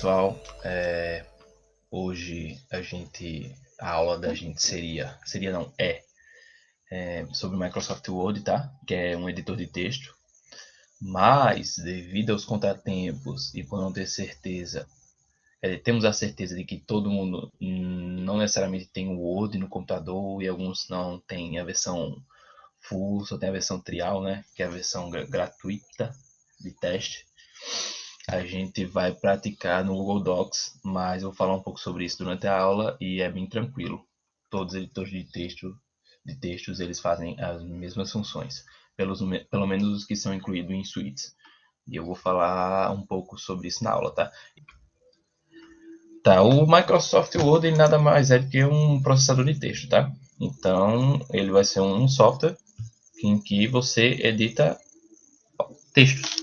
pessoal, hoje a aula da gente é sobre o Microsoft Word, tá? Que é um editor de texto, mas devido aos contratempos e por não ter certeza, temos a certeza de que todo mundo não necessariamente tem o Word no computador e alguns não tem a versão full, só tem a versão trial, né? Que é a versão gratuita de teste. A gente vai praticar no Google Docs, mas eu vou falar um pouco sobre isso durante a aula e é bem tranquilo. Todos os editores de textos eles fazem as mesmas funções, pelo menos os que são incluídos em suítes. E eu vou falar um pouco sobre isso na aula, tá? Tá, o Microsoft Word ele nada mais é do que um processador de texto, tá? Então, ele vai ser um software em que você edita textos.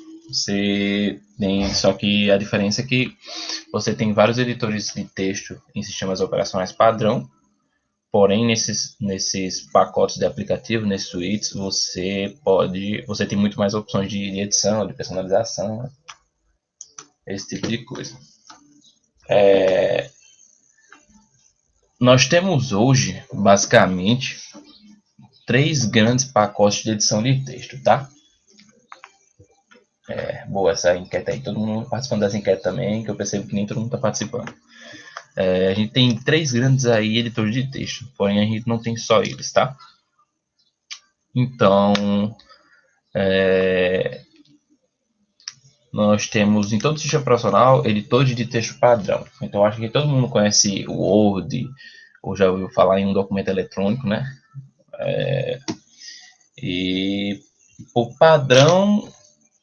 Só que a diferença é que você tem vários editores de texto em sistemas operacionais padrão, porém nesses pacotes de aplicativo, nesses suítes, você tem muito mais opções de edição, de personalização, né? Esse tipo de coisa. Nós temos hoje, basicamente, 3 grandes pacotes de edição de texto, tá? Boa essa enquete aí, todo mundo participando dessa enquete também, que eu percebo que nem todo mundo está participando. A gente tem 3 grandes aí editores de texto, porém a gente não tem só eles, tá? Então, nós temos em todo o sistema operacional editores de texto padrão. Então, acho que todo mundo conhece o Word, ou já ouviu falar em um documento eletrônico, né? E o padrão,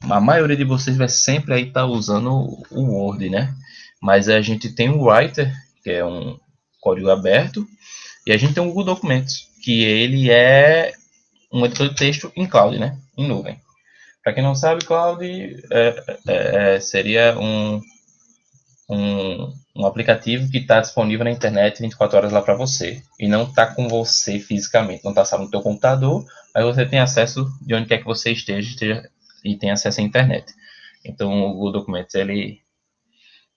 a maioria de vocês vai sempre aí estar usando o Word, né? Mas a gente tem o Writer, que é um código aberto, e a gente tem o Google Documentos, que ele é um editor de texto em cloud, né? Em nuvem. Para quem não sabe, cloud seria um aplicativo que está disponível na internet 24 horas lá para você. E não está com você fisicamente. Não está no teu computador, mas você tem acesso de onde quer que você esteja e tem acesso à internet. Então o Google Documentos ele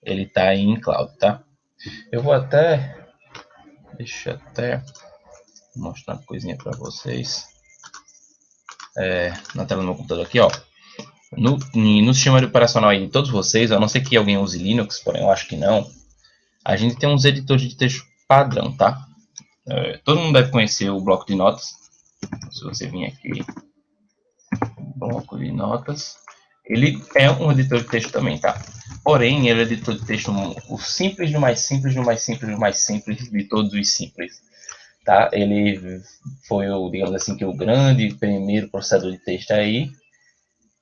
está em cloud, tá? Eu vou deixa até mostrar uma coisinha para vocês. Na tela do meu computador aqui, ó. No sistema operacional aí de todos vocês, a não ser que alguém use Linux, porém eu acho que não, a gente tem uns editores de texto padrão, tá? Todo mundo deve conhecer o bloco de notas. Se você vir aqui, bloco de notas, ele é um editor de texto também, tá? Porém, ele é um editor de texto o simples do mais simples, do mais simples, do mais simples de todos os simples. Tá? Ele foi, digamos assim, que o grande primeiro processador de texto aí.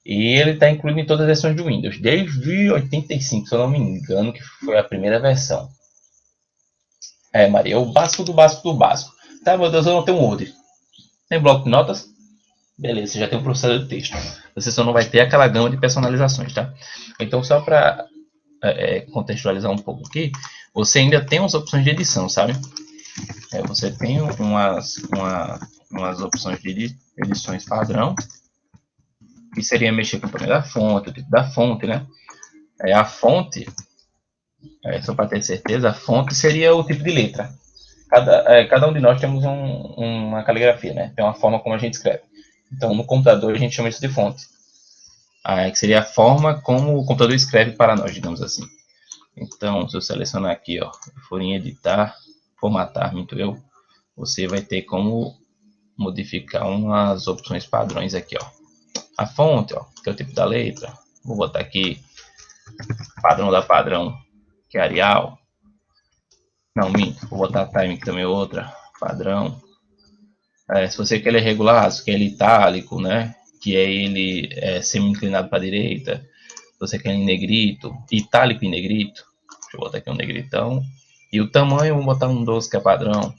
E ele está incluído em todas as versões do Windows, desde 85, se eu não me engano, que foi a primeira versão. Maria, o básico do básico do básico. Tá, meu Deus, eu não tenho Word. Tem bloco de notas? Beleza, você já tem um processador de texto. Você só não vai ter aquela gama de personalizações, tá? Então, só para contextualizar um pouco aqui, você ainda tem umas opções de edição, sabe? Você tem umas opções de edições padrão, que seria mexer com o tamanho da fonte, o tipo da fonte, né? A fonte, só para ter certeza, a fonte seria o tipo de letra. Cada um de nós temos uma caligrafia, né? Tem uma forma como a gente escreve. Então, no computador, a gente chama isso de fonte. Que seria a forma como o computador escreve para nós, digamos assim. Então, se eu selecionar aqui, ó, for em editar, formatar, você vai ter como modificar umas opções padrões aqui, ó. A fonte, ó, que é o tipo da letra. Vou botar aqui padrão da padrão, que é Arial. Não, minto. Vou botar time, que também é outra. Padrão. Se você quer ele regular, se quer ele itálico, né? Que é ele semi-inclinado para a direita. Se você quer em negrito, itálico e negrito. Deixa eu botar aqui um negritão. E o tamanho, vou botar um 12, que é padrão.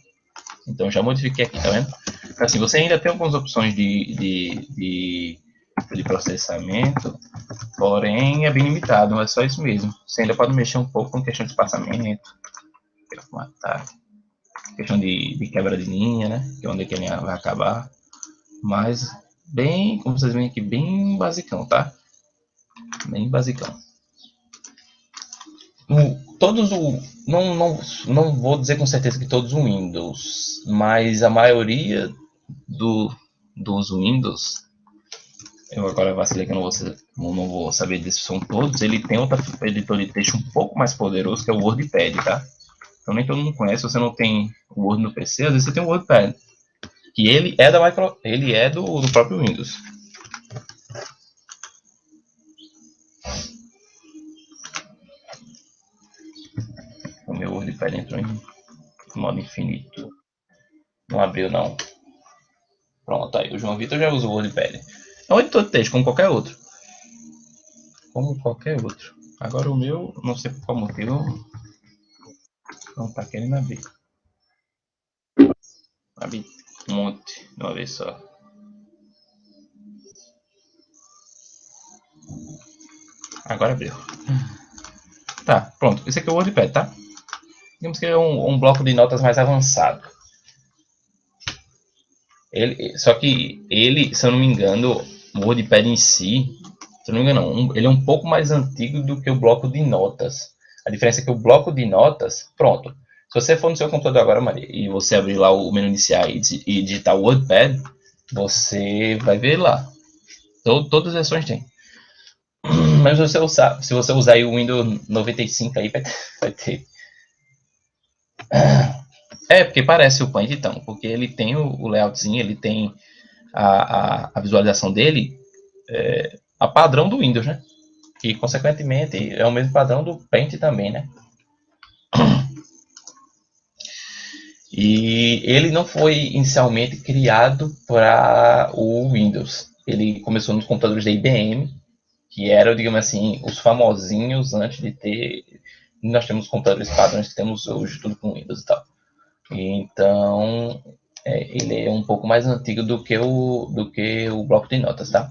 Então, já modifiquei aqui, tá vendo? Assim, você ainda tem algumas opções de processamento, porém é bem limitado, não é só isso mesmo. Você ainda pode mexer um pouco com questão de espaçamento, questão de quebra de linha, né? Que é onde a linha vai acabar. Mas bem, como vocês veem aqui, bem basicão, tá? Bem basicão. Todos o. Não vou dizer com certeza que todos os Windows, mas a maioria dos Windows, eu agora vacilei que eu não vou saber disso, são todos, ele tem outro editor de texto um pouco mais poderoso, que é o WordPad, tá? Então nem todo mundo conhece, você não tem o Word no PC, às vezes você tem o WordPad, que ele é ele é do próprio Windows. O meu WordPad entrou em modo infinito. Não abriu não. Pronto, aí o João Vitor já usa o WordPad. É um editor de texto, como qualquer outro. Como qualquer outro. Agora o meu, não sei por qual motivo, não tá querendo abrir. Abri um monte de uma vez só. Agora abriu. Tá, pronto. Esse aqui é o WordPad, tá? Digamos que é um bloco de notas mais avançado. Só que ele, se eu não me engano, o WordPad em si, se eu não me engano, não, ele é um pouco mais antigo do que o bloco de notas. A diferença é que o bloco de notas, pronto. Se você for no seu computador agora, Maria, e você abrir lá o menu iniciar e digitar o WordPad, você vai ver lá. Todas as versões tem. Mas se você usar aí o Windows 95 aí, vai ter. É, porque parece o Paint então, porque ele tem o layoutzinho, ele tem a visualização dele a padrão do Windows, né? E consequentemente é o mesmo padrão do Paint também, né? E ele não foi inicialmente criado para o Windows. Ele começou nos computadores da IBM, que eram, digamos assim, os famosinhos antes de ter. Nós temos computadores padrões que temos hoje, tudo com Windows e tal. Então, ele é um pouco mais antigo do que o bloco de notas, tá?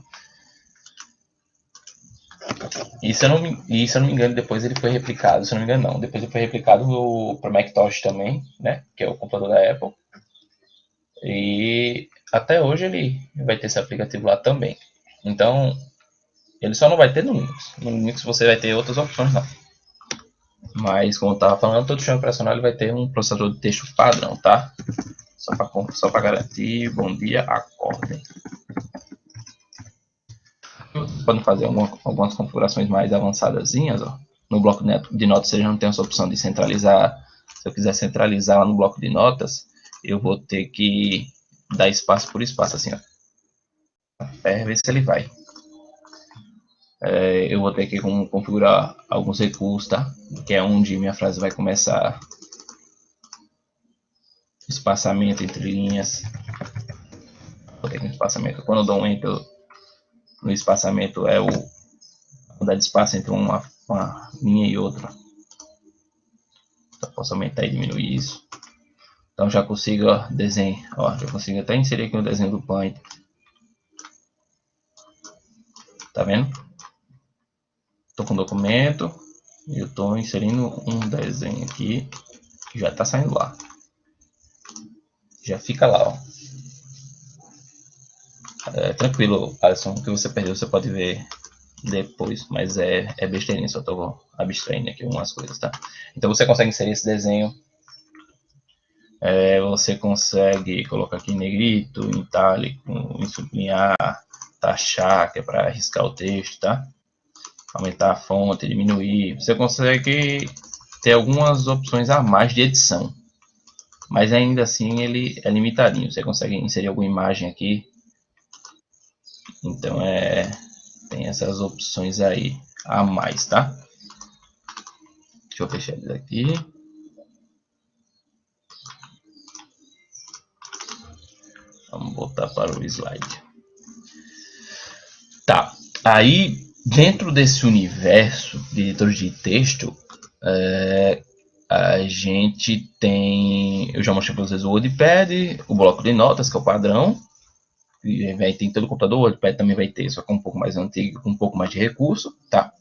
E se eu não me engano, depois ele foi replicado, se eu não me engano não, depois ele foi replicado para Macintosh também, né? Que é o computador da Apple. E até hoje ele vai ter esse aplicativo lá também. Então, ele só não vai ter no Linux. No Linux você vai ter outras opções não. Mas, como eu estava falando, todo sistema operacional ele vai ter um processador de texto padrão, tá? Só para garantir, bom dia, acordem. Podem fazer algumas configurações mais avançadas. No bloco de notas você já não tem essa opção de centralizar. Se eu quiser centralizar lá no bloco de notas, eu vou ter que dar espaço por espaço, assim, ó. Até ver se ele vai. Eu vou ter que configurar alguns recursos, tá? Que é onde minha frase vai começar. Espaçamento entre linhas. Vou ter que espaçamento. Quando eu dou um enter no espaçamento, é o dar de espaço entre uma linha e outra. Então, posso aumentar e diminuir isso. Então já consigo já consigo até inserir aqui o desenho do Paint. Tá vendo? Estou com o documento e eu estou inserindo um desenho aqui que já está saindo lá. Já fica lá, ó. Tranquilo, Alisson, o que você perdeu você pode ver depois, mas é besteirinha, só estou abstraindo aqui algumas coisas, tá? Então você consegue inserir esse desenho, você consegue colocar aqui em negrito, em itálico, em sublinhar, taxar, que é para riscar o texto, tá? Aumentar a fonte, diminuir, você consegue ter algumas opções a mais de edição, mas ainda assim ele é limitadinho, você consegue inserir alguma imagem aqui, então tem essas opções aí a mais, tá? Deixa eu fechar eles aqui. Vamos voltar para o slide. Tá, aí dentro desse universo de editores de texto, a gente tem, eu já mostrei para vocês o WordPad, o bloco de notas, que é o padrão, e vai ter em todo o computador, o WordPad também vai ter, só que um pouco mais antigo, com um pouco mais de recurso, tá?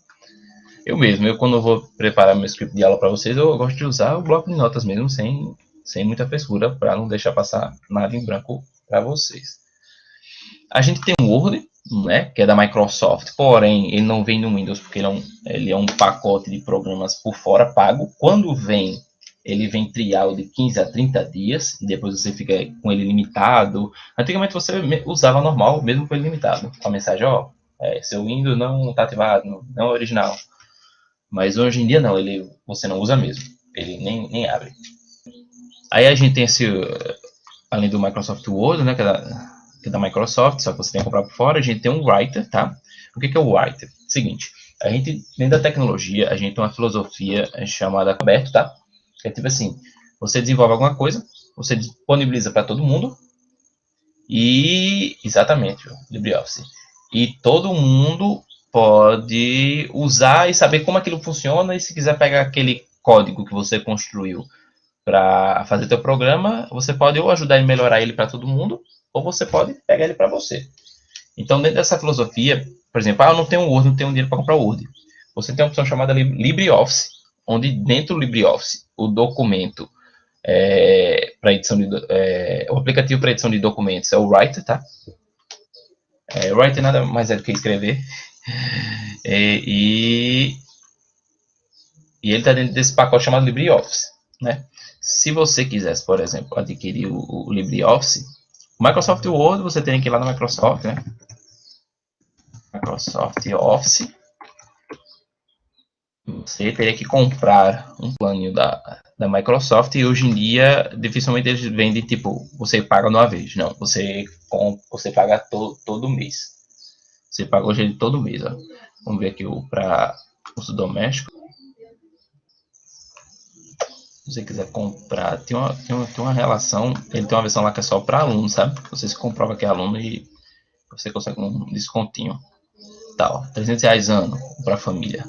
Quando eu vou preparar meu script de aula para vocês, eu gosto de usar o bloco de notas mesmo, sem muita frescura, para não deixar passar nada em branco para vocês. A gente tem o Word, né, que é da Microsoft, porém ele não vem no Windows porque ele é um pacote de programas por fora pago. Quando vem, ele vem trial de 15 a 30 dias e depois você fica com ele limitado. Antigamente você usava normal, mesmo com ele limitado, com a mensagem, ó, seu Windows não está ativado, não é original. Mas hoje em dia não, você não usa mesmo, ele nem abre. Aí a gente tem esse, além do Microsoft Word, né, que é da Microsoft, só que você tem que comprar por fora, a gente tem um Writer, tá? O que é o Writer? Seguinte, a gente, dentro da tecnologia, a gente tem uma filosofia chamada aberto, tá? É tipo assim, você desenvolve alguma coisa, você disponibiliza para todo mundo, e, exatamente, o LibreOffice. E todo mundo pode usar e saber como aquilo funciona, e se quiser pegar aquele código que você construiu para fazer teu programa, você pode ou ajudar a melhorar ele para todo mundo, ou você pode pegar ele para você. Então, dentro dessa filosofia, por exemplo, eu não tenho Word, não tenho dinheiro para comprar Word. Você tem uma opção chamada LibreOffice, onde dentro do LibreOffice, o documento para edição o aplicativo para edição de documentos é o Writer, tá? Writer nada mais é do que escrever. E ele está dentro desse pacote chamado LibreOffice, né? Se você quisesse, por exemplo, adquirir o LibreOffice, o Microsoft Word, você tem que ir lá na Microsoft, né? Microsoft Office. Você teria que comprar um planinho da Microsoft e hoje em dia dificilmente eles vendem tipo, você paga de uma vez. Não, você paga todo mês. Você paga hoje todo mês. Ó. Vamos ver aqui para uso doméstico. Se você quiser comprar, tem uma relação, ele tem uma versão lá que é só para aluno, sabe? Você se comprova que é aluno e você consegue um descontinho. Tá, ó, R$300 ano para família.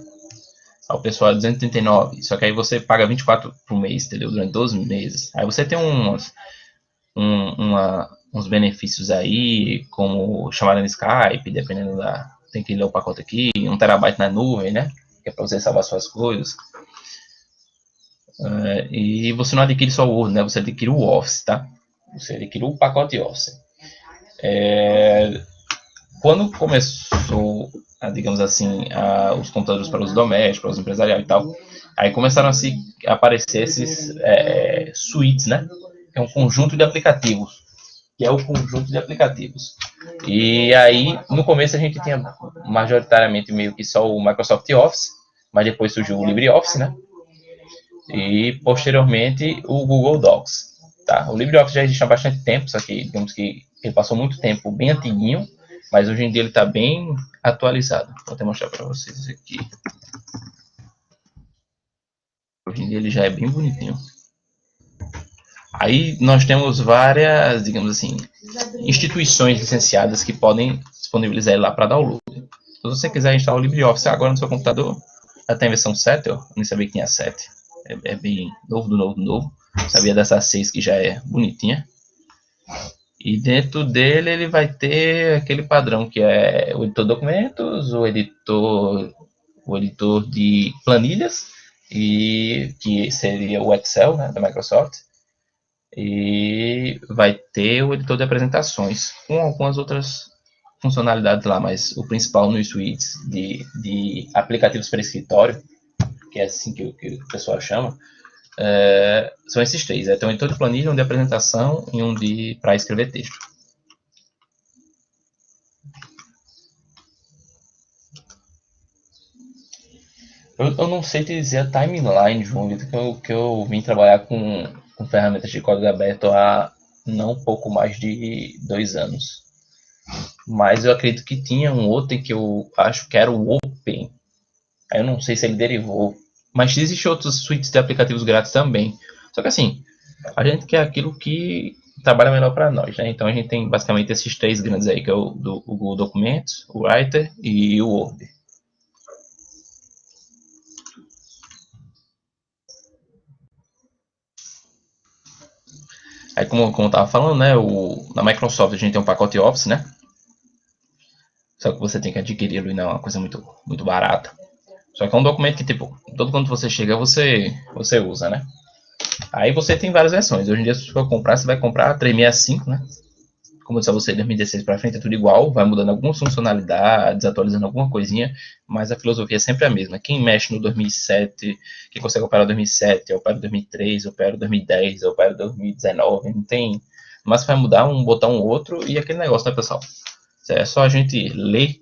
O pessoal é 239, só que aí você paga 24 por mês, entendeu? Durante 12 meses. Aí você tem uns benefícios aí, como chamada no Skype, dependendo da... Tem que ler o pacote aqui, 1 TB na nuvem, né? Que é para você salvar suas coisas. E você não adquire só o Word, né? Você adquire o Office, tá? Você adquire o pacote Office. Quando começou, digamos assim, os computadores para uso doméstico, para uso empresarial e tal, aí começaram a aparecer esses suites, né? Que é um conjunto de aplicativos. E aí, no começo a gente tinha majoritariamente meio que só o Microsoft Office, mas depois surgiu o LibreOffice, né? E posteriormente o Google Docs. Tá? O LibreOffice já existe há bastante tempo, só que digamos que ele passou muito tempo bem antiguinho, mas hoje em dia ele está bem atualizado. Vou até mostrar para vocês aqui. Hoje em dia ele já é bem bonitinho. Aí nós temos várias, digamos assim, instituições licenciadas que podem disponibilizar ele lá para download. Então, se você quiser instalar o LibreOffice agora no seu computador, já tem a versão 7, eu nem sabia que tinha 7. É bem novo do novo. Sabia dessa 6 que já é bonitinha. E dentro dele ele vai ter aquele padrão que é o editor de documentos, o editor de planilhas, e que seria o Excel, né, da Microsoft. E vai ter o editor de apresentações, com algumas outras funcionalidades lá, mas o principal nos suítes de aplicativos para escritório, que é assim que o pessoal chama, são esses três. Tem um editor de planilha, um de apresentação e um para escrever texto. Eu não sei te dizer a timeline, João, que eu vim trabalhar com ferramentas de código aberto há não pouco mais de 2 anos. Mas eu acredito que tinha um outro que eu acho que era o Open. Eu não sei se ele derivou. Mas existem outros suítes de aplicativos grátis também. Só que assim, a gente quer aquilo que trabalha melhor para nós, né? Então a gente tem basicamente esses 3 grandes aí, que é o Google Documentos, o Writer e o Word. Aí como eu tava falando, né? Na Microsoft a gente tem um pacote Office, né? Só que você tem que adquiri-lo e não é uma coisa muito, muito barata. Só que é um documento que, tipo, todo quando você chega, você usa, né? Aí você tem várias versões. Hoje em dia, se você for comprar, você vai comprar a 365, né? como eu disse a você, 2016 para frente é tudo igual, vai mudando algumas funcionalidades, atualizando alguma coisinha, mas a filosofia é sempre a mesma. Quem mexe no 2007, quem consegue operar 2007, opera 2003, opera 2010, opera 2019, não tem... Mas vai mudar um botão ou outro e aquele negócio, né, pessoal? É só a gente ler,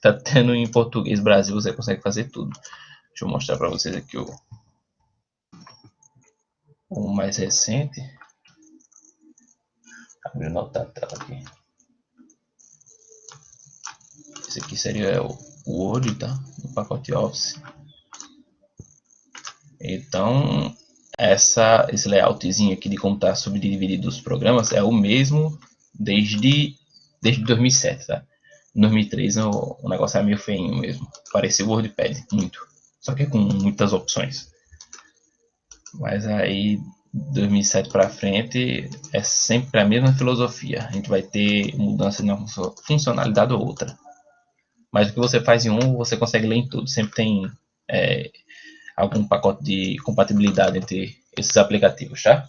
tá tendo em português Brasil, você consegue fazer tudo. Deixa eu mostrar para vocês aqui o mais recente. Abrir nota a tela aqui. Esse aqui seria o Word, tá? No pacote Office. Então, esse layoutzinho aqui de como está subdividido os programas é o mesmo desde 2007, tá? Em 2003 o negócio era meio feinho mesmo. Parecia o WordPad, muito. Só que com muitas opções. Mas aí, 2007 para frente, é sempre a mesma filosofia. A gente vai ter mudança de uma funcionalidade ou outra. Mas o que você faz em um, você consegue ler em tudo. Sempre tem algum pacote de compatibilidade entre esses aplicativos, tá?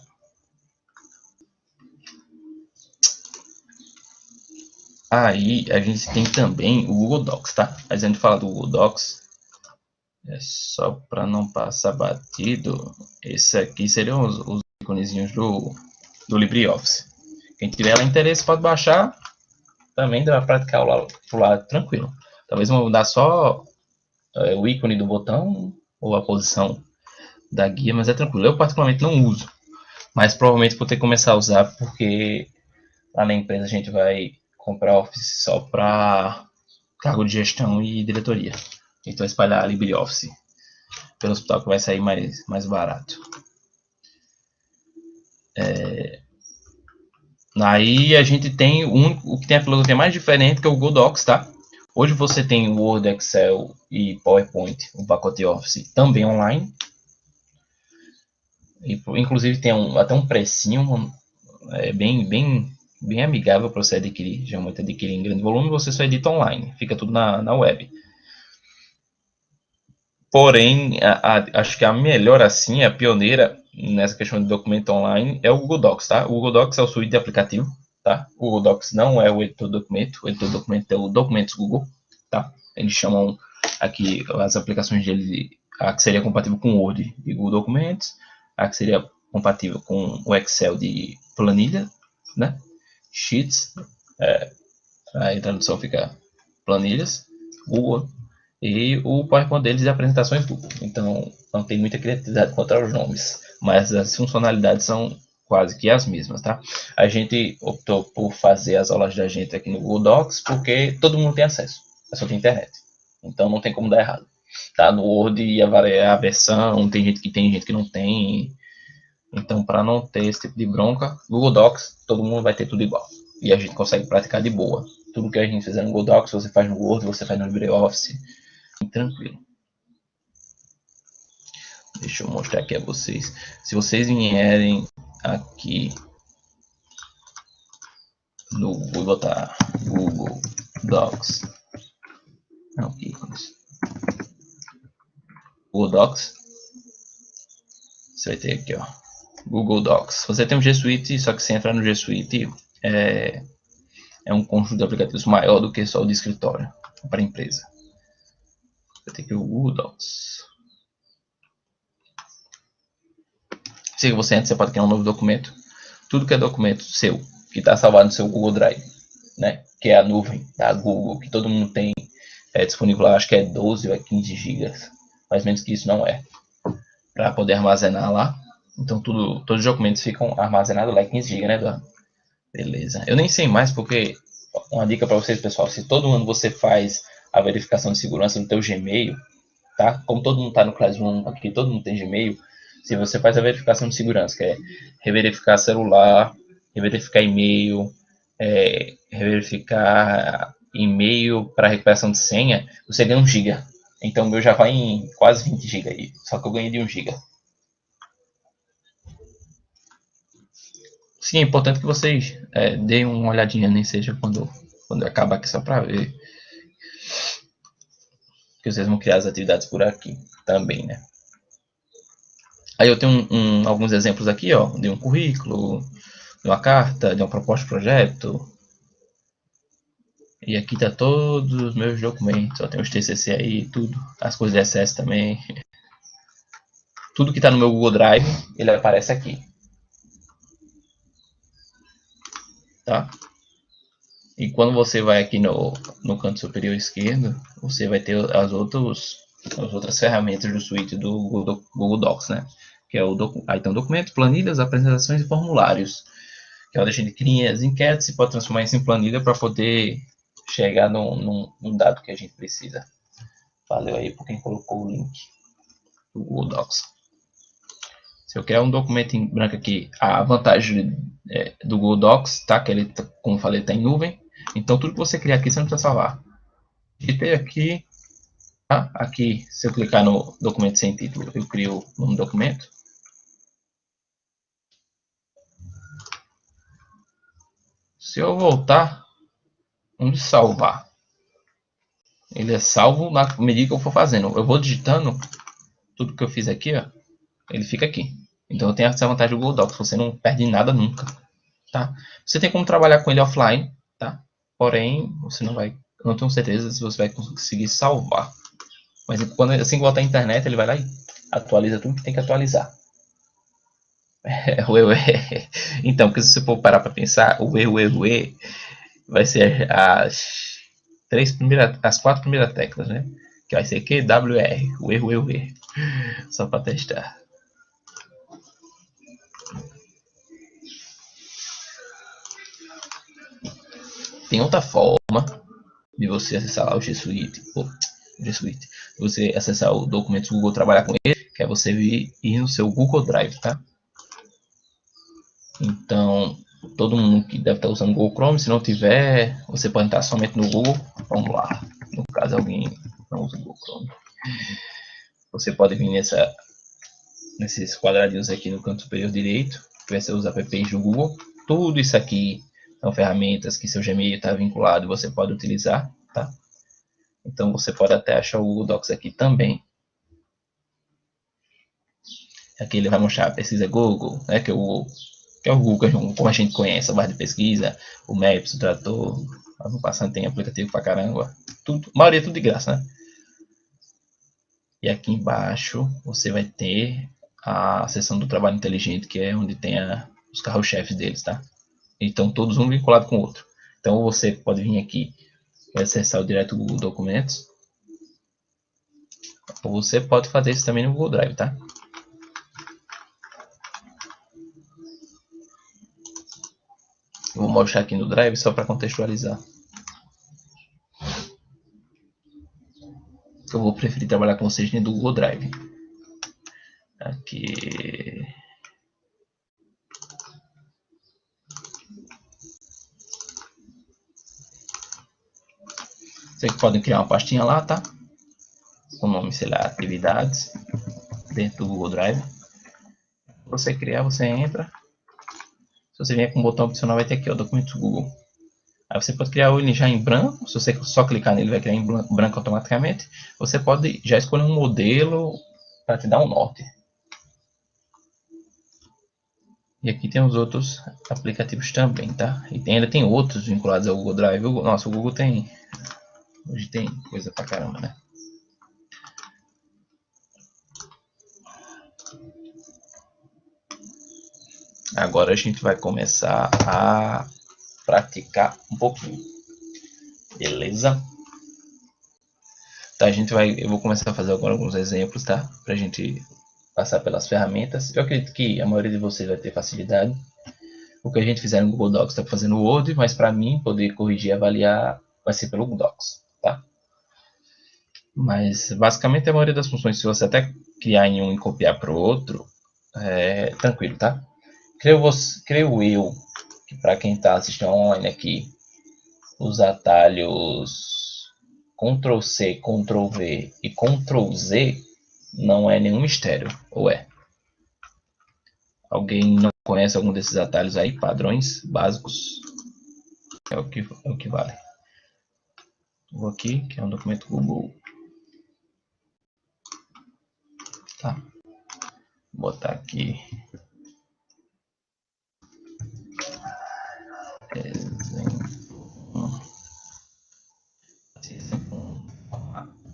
Aí a gente tem também o Google Docs, tá? Mas antes de falar do Google Docs, só para não passar batido, esse aqui seriam os iconezinhos do LibreOffice. Quem tiver lá interesse pode baixar, também dá para praticar o lado tranquilo. Talvez vão mudar só o ícone do botão ou a posição da guia, mas é tranquilo. Eu particularmente não uso, mas provavelmente vou ter que começar a usar porque lá na empresa a gente vai comprar Office só para cargo de gestão e diretoria. Então espalhar a LibreOffice pelo hospital que vai sair mais barato. Aí a gente tem o que tem a filosofia mais diferente, que é o Google Docs, tá? Hoje você tem o Word, Excel e PowerPoint, o pacote Office, também online. E, inclusive tem até um precinho bem amigável para você adquirir. Geralmente adquirir em grande volume, você só edita online, fica tudo na web. Porém, acho que a melhor assim, a pioneira nessa questão de documento online é o Google Docs, tá? O Google Docs é o suíte de aplicativo, tá? O Google Docs não é o editor de documento, o editor de documento é o Documentos Google, tá? Eles chamam aqui as aplicações dele, a que seria compatível com o Word e Google Documentos, a que seria compatível com o Excel de planilha, né? Sheets, a tradução fica planilhas, Google, e o PowerPoint deles é apresentações Google. Então não tem muita criatividade contra os nomes, mas as funcionalidades são quase que as mesmas, tá? A gente optou por fazer as aulas da gente aqui no Google Docs porque todo mundo tem acesso, é só tem internet. Então não tem como dar errado. Tá? No Word ia variar a versão, tem gente que não tem. Então, para não ter esse tipo de bronca, Google Docs, todo mundo vai ter tudo igual. E a gente consegue praticar de boa. Tudo que a gente fizer no Google Docs, você faz no Word, você faz no LibreOffice. Tranquilo. Deixa eu mostrar aqui a vocês. Se vocês vierem aqui no Google, botar Google Docs. Não, aqui. Google Docs. Você vai ter aqui, ó. Google Docs. Você tem um G Suite, só que se entrar no G Suite é um conjunto de aplicativos maior do que só o de escritório para a empresa. Vai ter aqui o Google Docs. Se você entra, você pode criar um novo documento. Tudo que é documento seu, que está salvado no seu Google Drive, né? Que é a nuvem da Google, que todo mundo tem disponível lá, acho que é 12 ou é 15 GB. Mais ou menos que isso não é. Para poder armazenar lá. Então todos os documentos ficam armazenados lá, 15 GB, né, Eduardo? Beleza. Eu nem sei mais porque, uma dica para vocês, pessoal, se todo ano você faz a verificação de segurança no teu Gmail, tá? Como todo mundo está no Classroom, aqui todo mundo tem Gmail, se você faz a verificação de segurança, que é reverificar celular, reverificar e-mail, reverificar e-mail para recuperação de senha, você ganha 1 GB. Então o meu já vai em quase 20 GB aí, só que eu ganhei de 1 GB. Sim, é importante que vocês deem uma olhadinha, nem seja quando acabar aqui, só para ver que vocês vão criar as atividades por aqui também, né? Aí eu tenho alguns exemplos aqui, ó, de um currículo, de uma carta, de uma proposta de projeto, E aqui tá todos os meus documentos. Só tem os TCC aí, tudo. As coisas de SS também. Tudo que tá no meu Google Drive, ele aparece aqui. Tá? E quando você vai aqui no canto superior esquerdo, você vai ter as outras ferramentas do suíte do Google Docs, né? Que é aí tem documentos, planilhas, apresentações e formulários. Que é onde a gente cria as enquetes e pode transformar isso em planilha para poder chegar num dado que a gente precisa. Valeu aí por quem colocou o link do Google Docs. Se eu criar um documento em branco aqui, a vantagem do Google Docs, tá? Que ele, como eu falei, está em nuvem. Então tudo que você criar aqui, você não precisa salvar. Digitei aqui, tá? Aqui, se eu clicar no documento sem título, eu crio um documento. Se eu voltar, onde salvar? Ele é salvo na medida que eu for fazendo. Eu vou digitando tudo que eu fiz aqui, ó, ele fica aqui. Então eu tenho essa vantagem do Google Docs, você não perde nada nunca, tá? Você tem como trabalhar com ele offline, tá? Porém, você não vai, eu não tenho certeza se você vai conseguir salvar. Mas quando assim que voltar à internet, ele vai lá e atualiza tudo que tem que atualizar. Então, porque se você for parar para pensar, o E vai ser as 4 primeiras teclas, né? Que vai ser Q, W, R, o E. Só para testar. Tem outra forma de você acessar lá o G Suite, você acessar o documento do Google, trabalhar com ele, que é você ir no seu Google Drive, tá? Então, todo mundo que deve estar usando o Google Chrome, se não tiver, você pode entrar somente no Google. Vamos lá. No caso, alguém não usa o Google Chrome. Você pode vir nesses quadradinhos aqui no canto superior direito, que vai ser os apps do Google. Tudo isso aqui são ferramentas que seu Gmail está vinculado e você pode utilizar, tá? Então você pode até achar o Google Docs aqui também. Aqui ele vai mostrar a pesquisa Google, né, que é o Google, como a gente conhece, a barra de pesquisa, o Maps, o Trator, no passando tem aplicativo pra caramba, tudo, a maioria é tudo de graça, né? E aqui embaixo você vai ter a seção do trabalho inteligente, que é onde tem os carros-chefes deles, tá? Então todos um vinculado com o outro. Então você pode vir aqui e acessar o direto Google Documentos, ou você pode fazer isso também no Google Drive, tá? Eu vou mostrar aqui no Drive só para contextualizar. Eu vou preferir trabalhar com vocês dentro do Google Drive. Aqui. Vocês podem criar uma pastinha lá, tá? Com o nome, sei lá, atividades, dentro do Google Drive. Para você criar, você entra. Se você vier com o botão opcional, vai ter aqui, ó, documentos Google. Aí você pode criar ele já em branco. Se você só clicar nele, vai criar em branco automaticamente. Você pode já escolher um modelo para te dar um norte. E aqui tem os outros aplicativos também, tá? E ainda tem outros vinculados ao Google Drive. Nossa, o Google tem... Hoje tem coisa pra caramba, né? Agora a gente vai começar a praticar um pouquinho. Beleza? Tá, eu vou começar a fazer agora alguns exemplos, tá? Pra gente passar pelas ferramentas. Eu acredito que a maioria de vocês vai ter facilidade. O que a gente fizer no Google Docs está fazendo no Word, mas para mim poder corrigir e avaliar vai ser pelo Google Docs, tá? Mas basicamente a maioria das funções, se você até criar em um e copiar para o outro, é tranquilo, tá? Creio eu que para quem está assistindo online aqui, os atalhos Ctrl C, Ctrl V e Ctrl Z não é nenhum mistério, ou é? Alguém não conhece algum desses atalhos aí, padrões básicos? É o que vale. Vou aqui, que é um documento Google. Tá. Vou botar aqui. Exemplo.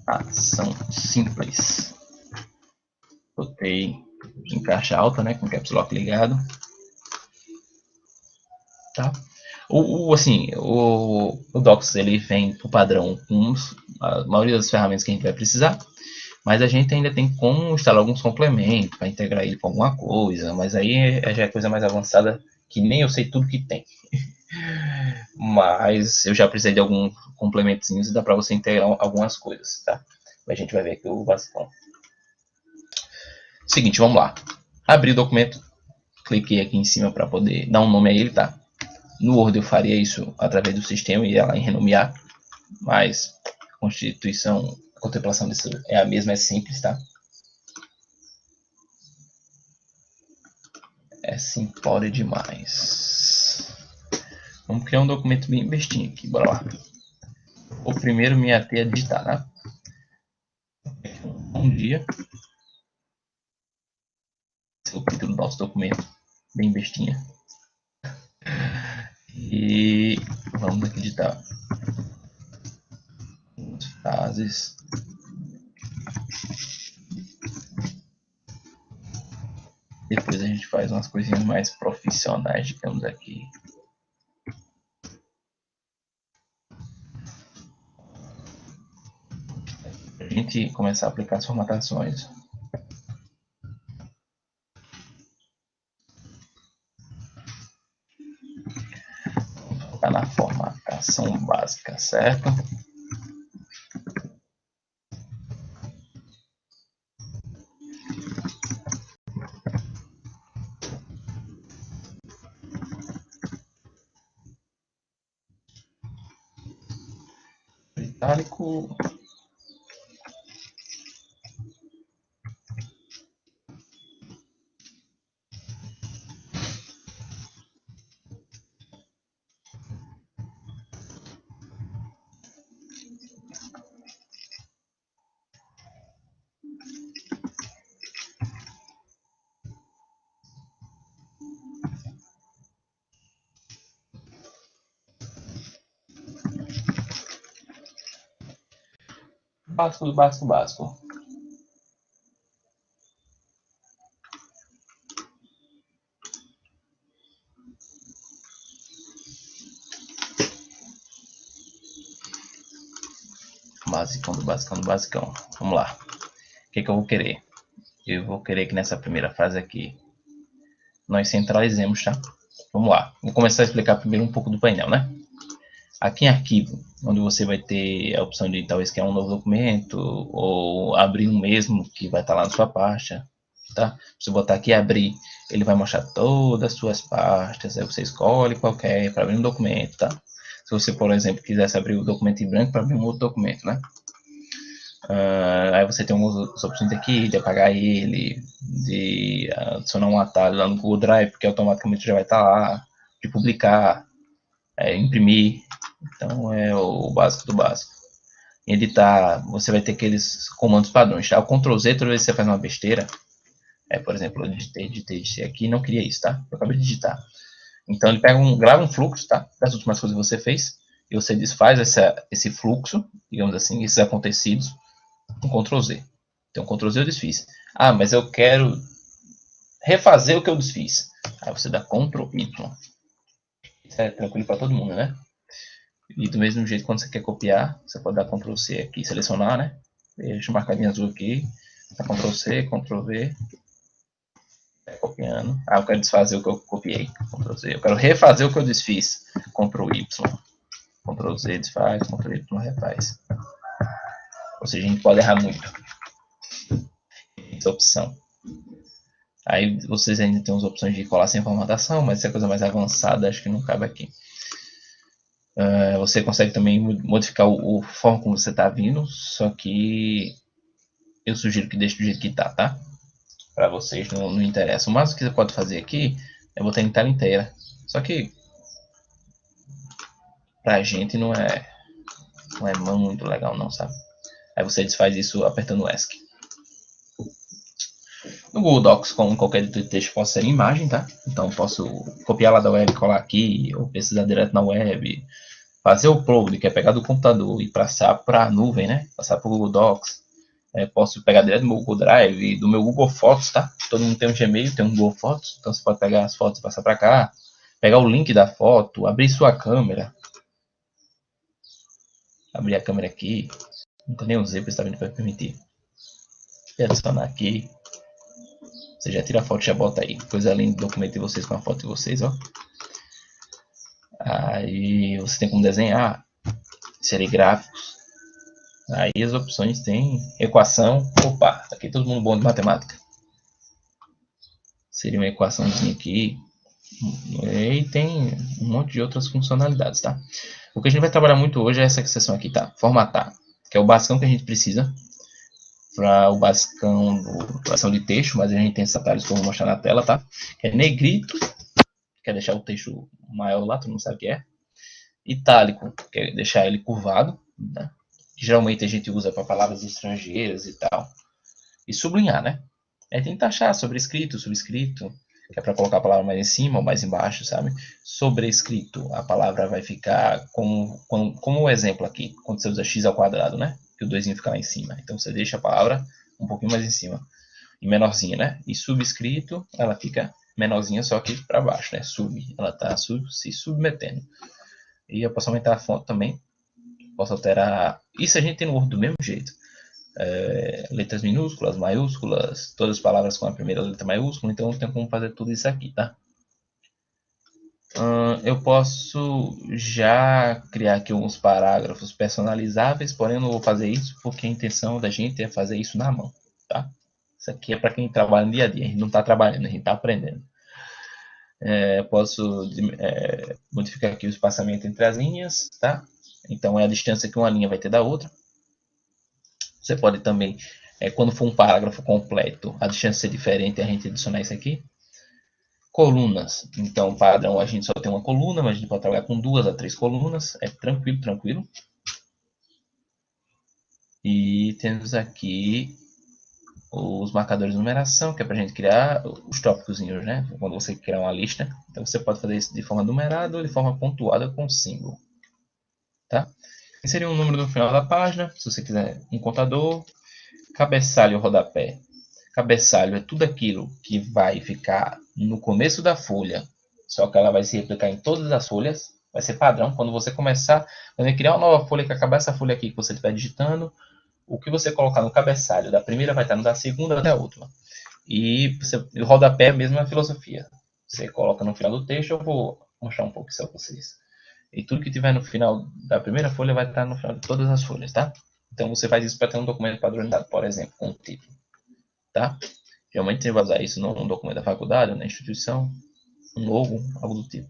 Ação simples. Botei em caixa alta, né, com caps lock ligado. Tá? O Docs ele vem por padrão com a maioria das ferramentas que a gente vai precisar, mas a gente ainda tem como instalar alguns complementos para integrar ele com alguma coisa, mas aí já é coisa mais avançada que nem eu sei tudo que tem. Mas eu já precisei de alguns complementozinhos e dá para você integrar algumas coisas, tá? A gente vai ver aqui o básico. Seguinte, vamos lá. Abri o documento, cliquei aqui em cima para poder dar um nome a ele, tá? No Word eu faria isso através do sistema e ia lá em renomear, mas a contemplação disso é a mesma, é simples, tá? É simplório demais. Vamos criar um documento bem bestinho aqui, bora lá. O primeiro me ater a digitar, né? Um dia. Esse é o título do nosso documento, bem bestinha. E vamos aqui digitar frases. Depois a gente faz umas coisinhas mais profissionais, digamos aqui. Para a gente começar a aplicar as formatações. Vamos focar na formatação básica, certo? Itálico. Básico do básico básico. Basicão do basicão do basicão. Vamos lá. O que eu vou querer? Eu vou querer que nessa primeira frase aqui nós centralizemos, tá? Vamos lá. Vou começar a explicar primeiro um pouco do painel, né? Aqui em arquivo, onde você vai ter a opção de talvez criar um novo documento ou abrir um mesmo que vai estar lá na sua pasta, tá? Se você botar aqui abrir, ele vai mostrar todas as suas pastas, aí você escolhe qualquer para abrir um documento, tá? Se você, por exemplo, quisesse abrir o documento em branco para abrir um outro documento, né? Aí você tem algumas opções aqui de apagar ele, de adicionar um atalho lá no Google Drive, porque automaticamente já vai estar lá, de publicar, imprimir. Então é o básico do básico. Em editar, você vai ter aqueles comandos padrões, tá? O Ctrl Z, toda vez que você faz uma besteira, por exemplo, eu digitei aqui, não queria isso, tá? Eu acabei de digitar. Então ele pega grava um fluxo, tá? Das últimas coisas que você fez, e você desfaz esse fluxo, digamos assim, esses acontecidos, com Ctrl Z. Então, Ctrl Z eu desfiz. Ah, mas eu quero refazer o que eu desfiz. Aí você dá Ctrl Y. Isso é tranquilo para todo mundo, né? E do mesmo jeito, quando você quer copiar, você pode dar Ctrl C aqui, selecionar, né? Deixa eu marcar azul aqui. Dá Ctrl C, Ctrl V. Copiando. Ah, eu quero desfazer o que eu copiei. Ctrl Z. Eu quero refazer o que eu desfiz. Ctrl Y. Ctrl Z desfaz, Ctrl Y refaz. Ou seja, a gente pode errar muito. Essa opção. Aí vocês ainda tem as opções de colar sem formatação, mas essa é coisa mais avançada, acho que não cabe aqui. Você consegue também modificar a forma como você está vindo, só que eu sugiro que deixe do jeito que está, tá? Para vocês não interessa. O máximo que você pode fazer aqui é botar em tela inteira. Só que pra gente não é muito legal não, sabe? Aí você desfaz isso apertando o ESC. No Google Docs, como qualquer editor de texto, posso ser em imagem, tá? Então posso copiar lá da web, colar aqui, ou pesquisar direto na web. fazer o upload, que é pegar do computador e passar para a nuvem, né? Passar para o Google Docs. Posso pegar direto do meu Google Drive e do meu Google Fotos, tá? Todo mundo tem um Gmail, tem um Google Fotos, então você pode pegar as fotos e passar para cá, pegar o link da foto, abrir sua câmera, abrir a câmera aqui, nunca nem usei, porque vai permitir. Adicionar aqui, você já tira a foto e já bota aí, coisa linda, documento de vocês com a foto de vocês, ó. Aí você tem como desenhar, inserir gráficos. Aí as opções tem equação. Opa, aqui todo mundo bom de matemática. Seria uma equaçãozinha aqui. E tem um monte de outras funcionalidades, tá? O que a gente vai trabalhar muito hoje é essa seção aqui, tá? Formatar, que é o basicão que a gente precisa para o basicão do criação de texto, mas a gente tem esses atalhos que eu vou mostrar na tela, tá? Que é negrito, que é deixar o texto maior lá, todo mundo sabe o que é. Itálico, que é deixar ele curvado, né? Geralmente a gente usa para palavras estrangeiras e tal. E sublinhar, né? Aí tem que taxar sobrescrito, subscrito, que é para colocar a palavra mais em cima ou mais embaixo, sabe? Sobrescrito, a palavra vai ficar como o exemplo aqui, quando você usa x ao quadrado, né? Que o 2 fica lá em cima. Então você deixa a palavra um pouquinho mais em cima e menorzinha, né? E subscrito, ela fica menorzinha, só que para baixo, né? Ela está se submetendo. E eu posso aumentar a fonte também. Posso alterar. Isso a gente tem no Word do mesmo jeito. Letras minúsculas, maiúsculas, todas as palavras com a primeira letra maiúscula, então eu tenho como fazer tudo isso aqui, tá? Eu posso já criar aqui alguns parágrafos personalizáveis, porém eu não vou fazer isso porque a intenção da gente é fazer isso na mão, tá? Isso aqui é para quem trabalha no dia a dia, a gente não está trabalhando, a gente está aprendendo. Posso modificar aqui o espaçamento entre as linhas, tá? Então é a distância que uma linha vai ter da outra. Você pode também, quando for um parágrafo completo, a distância ser diferente, a gente adicionar isso aqui. Colunas. Então, padrão, a gente só tem uma coluna, mas a gente pode trabalhar com 2 a 3 colunas. É tranquilo, tranquilo. E temos aqui os marcadores de numeração, que é para a gente criar os tópicos, né? Quando você criar uma lista. Então, você pode fazer isso de forma numerada ou de forma pontuada com símbolo. Tá? Inserir um número no final da página, se você quiser um contador. Cabeçalho ou rodapé. Cabeçalho é tudo aquilo que vai ficar no começo da folha, só que ela vai se replicar em todas as folhas. Vai ser padrão. Quando você começar, quando você criar uma nova folha, que acabar essa folha aqui que você estiver digitando, o que você colocar no cabeçalho da primeira vai estar no da segunda até a última. E o rodapé é a mesma filosofia. Você coloca no final do texto, eu vou mostrar um pouco isso a vocês. E tudo que tiver no final da primeira folha vai estar no final de todas as folhas, tá? Então você faz isso para ter um documento padronizado, por exemplo, com o título. Tá? Geralmente você vai usar isso num documento da faculdade ou na instituição, um logo, algo do tipo.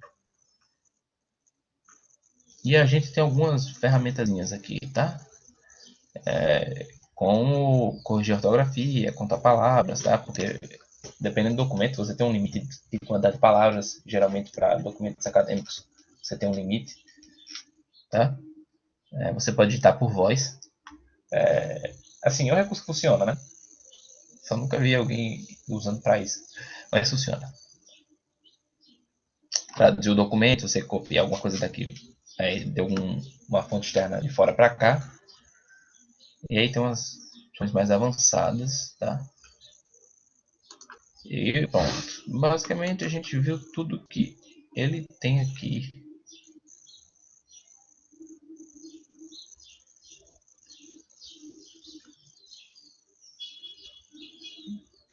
E a gente tem algumas ferramentazinhas aqui, tá? Como corrigir ortografia, contar palavras, tá? Porque dependendo do documento, você tem um limite de quantidade de palavras, geralmente para documentos acadêmicos, você tem um limite, tá? Você pode digitar por voz. Assim, é um recurso que funciona, né? Só nunca vi alguém usando para isso, mas funciona. Traduzir o documento, você copiar alguma coisa daqui de uma fonte externa de fora para cá. E aí tem umas opções mais avançadas, tá? E pronto. Basicamente a gente viu tudo que ele tem aqui.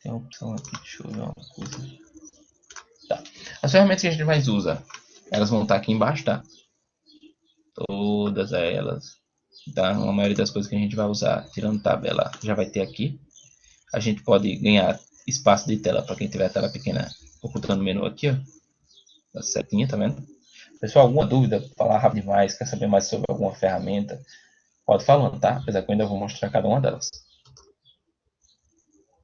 Tem uma opção aqui, deixa eu ver uma coisa. Tá. As ferramentas que a gente mais usa, elas vão estar aqui embaixo, tá? Todas elas. Tá? A maioria das coisas que a gente vai usar, tirando tabela, já vai ter aqui. A gente pode ganhar espaço de tela para quem tiver a tela pequena, ocultando o menu aqui, ó. A setinha, tá vendo? Pessoal, alguma dúvida? Falar rápido demais, quer saber mais sobre alguma ferramenta? Pode falando, tá? Apesar que eu ainda vou mostrar cada uma delas.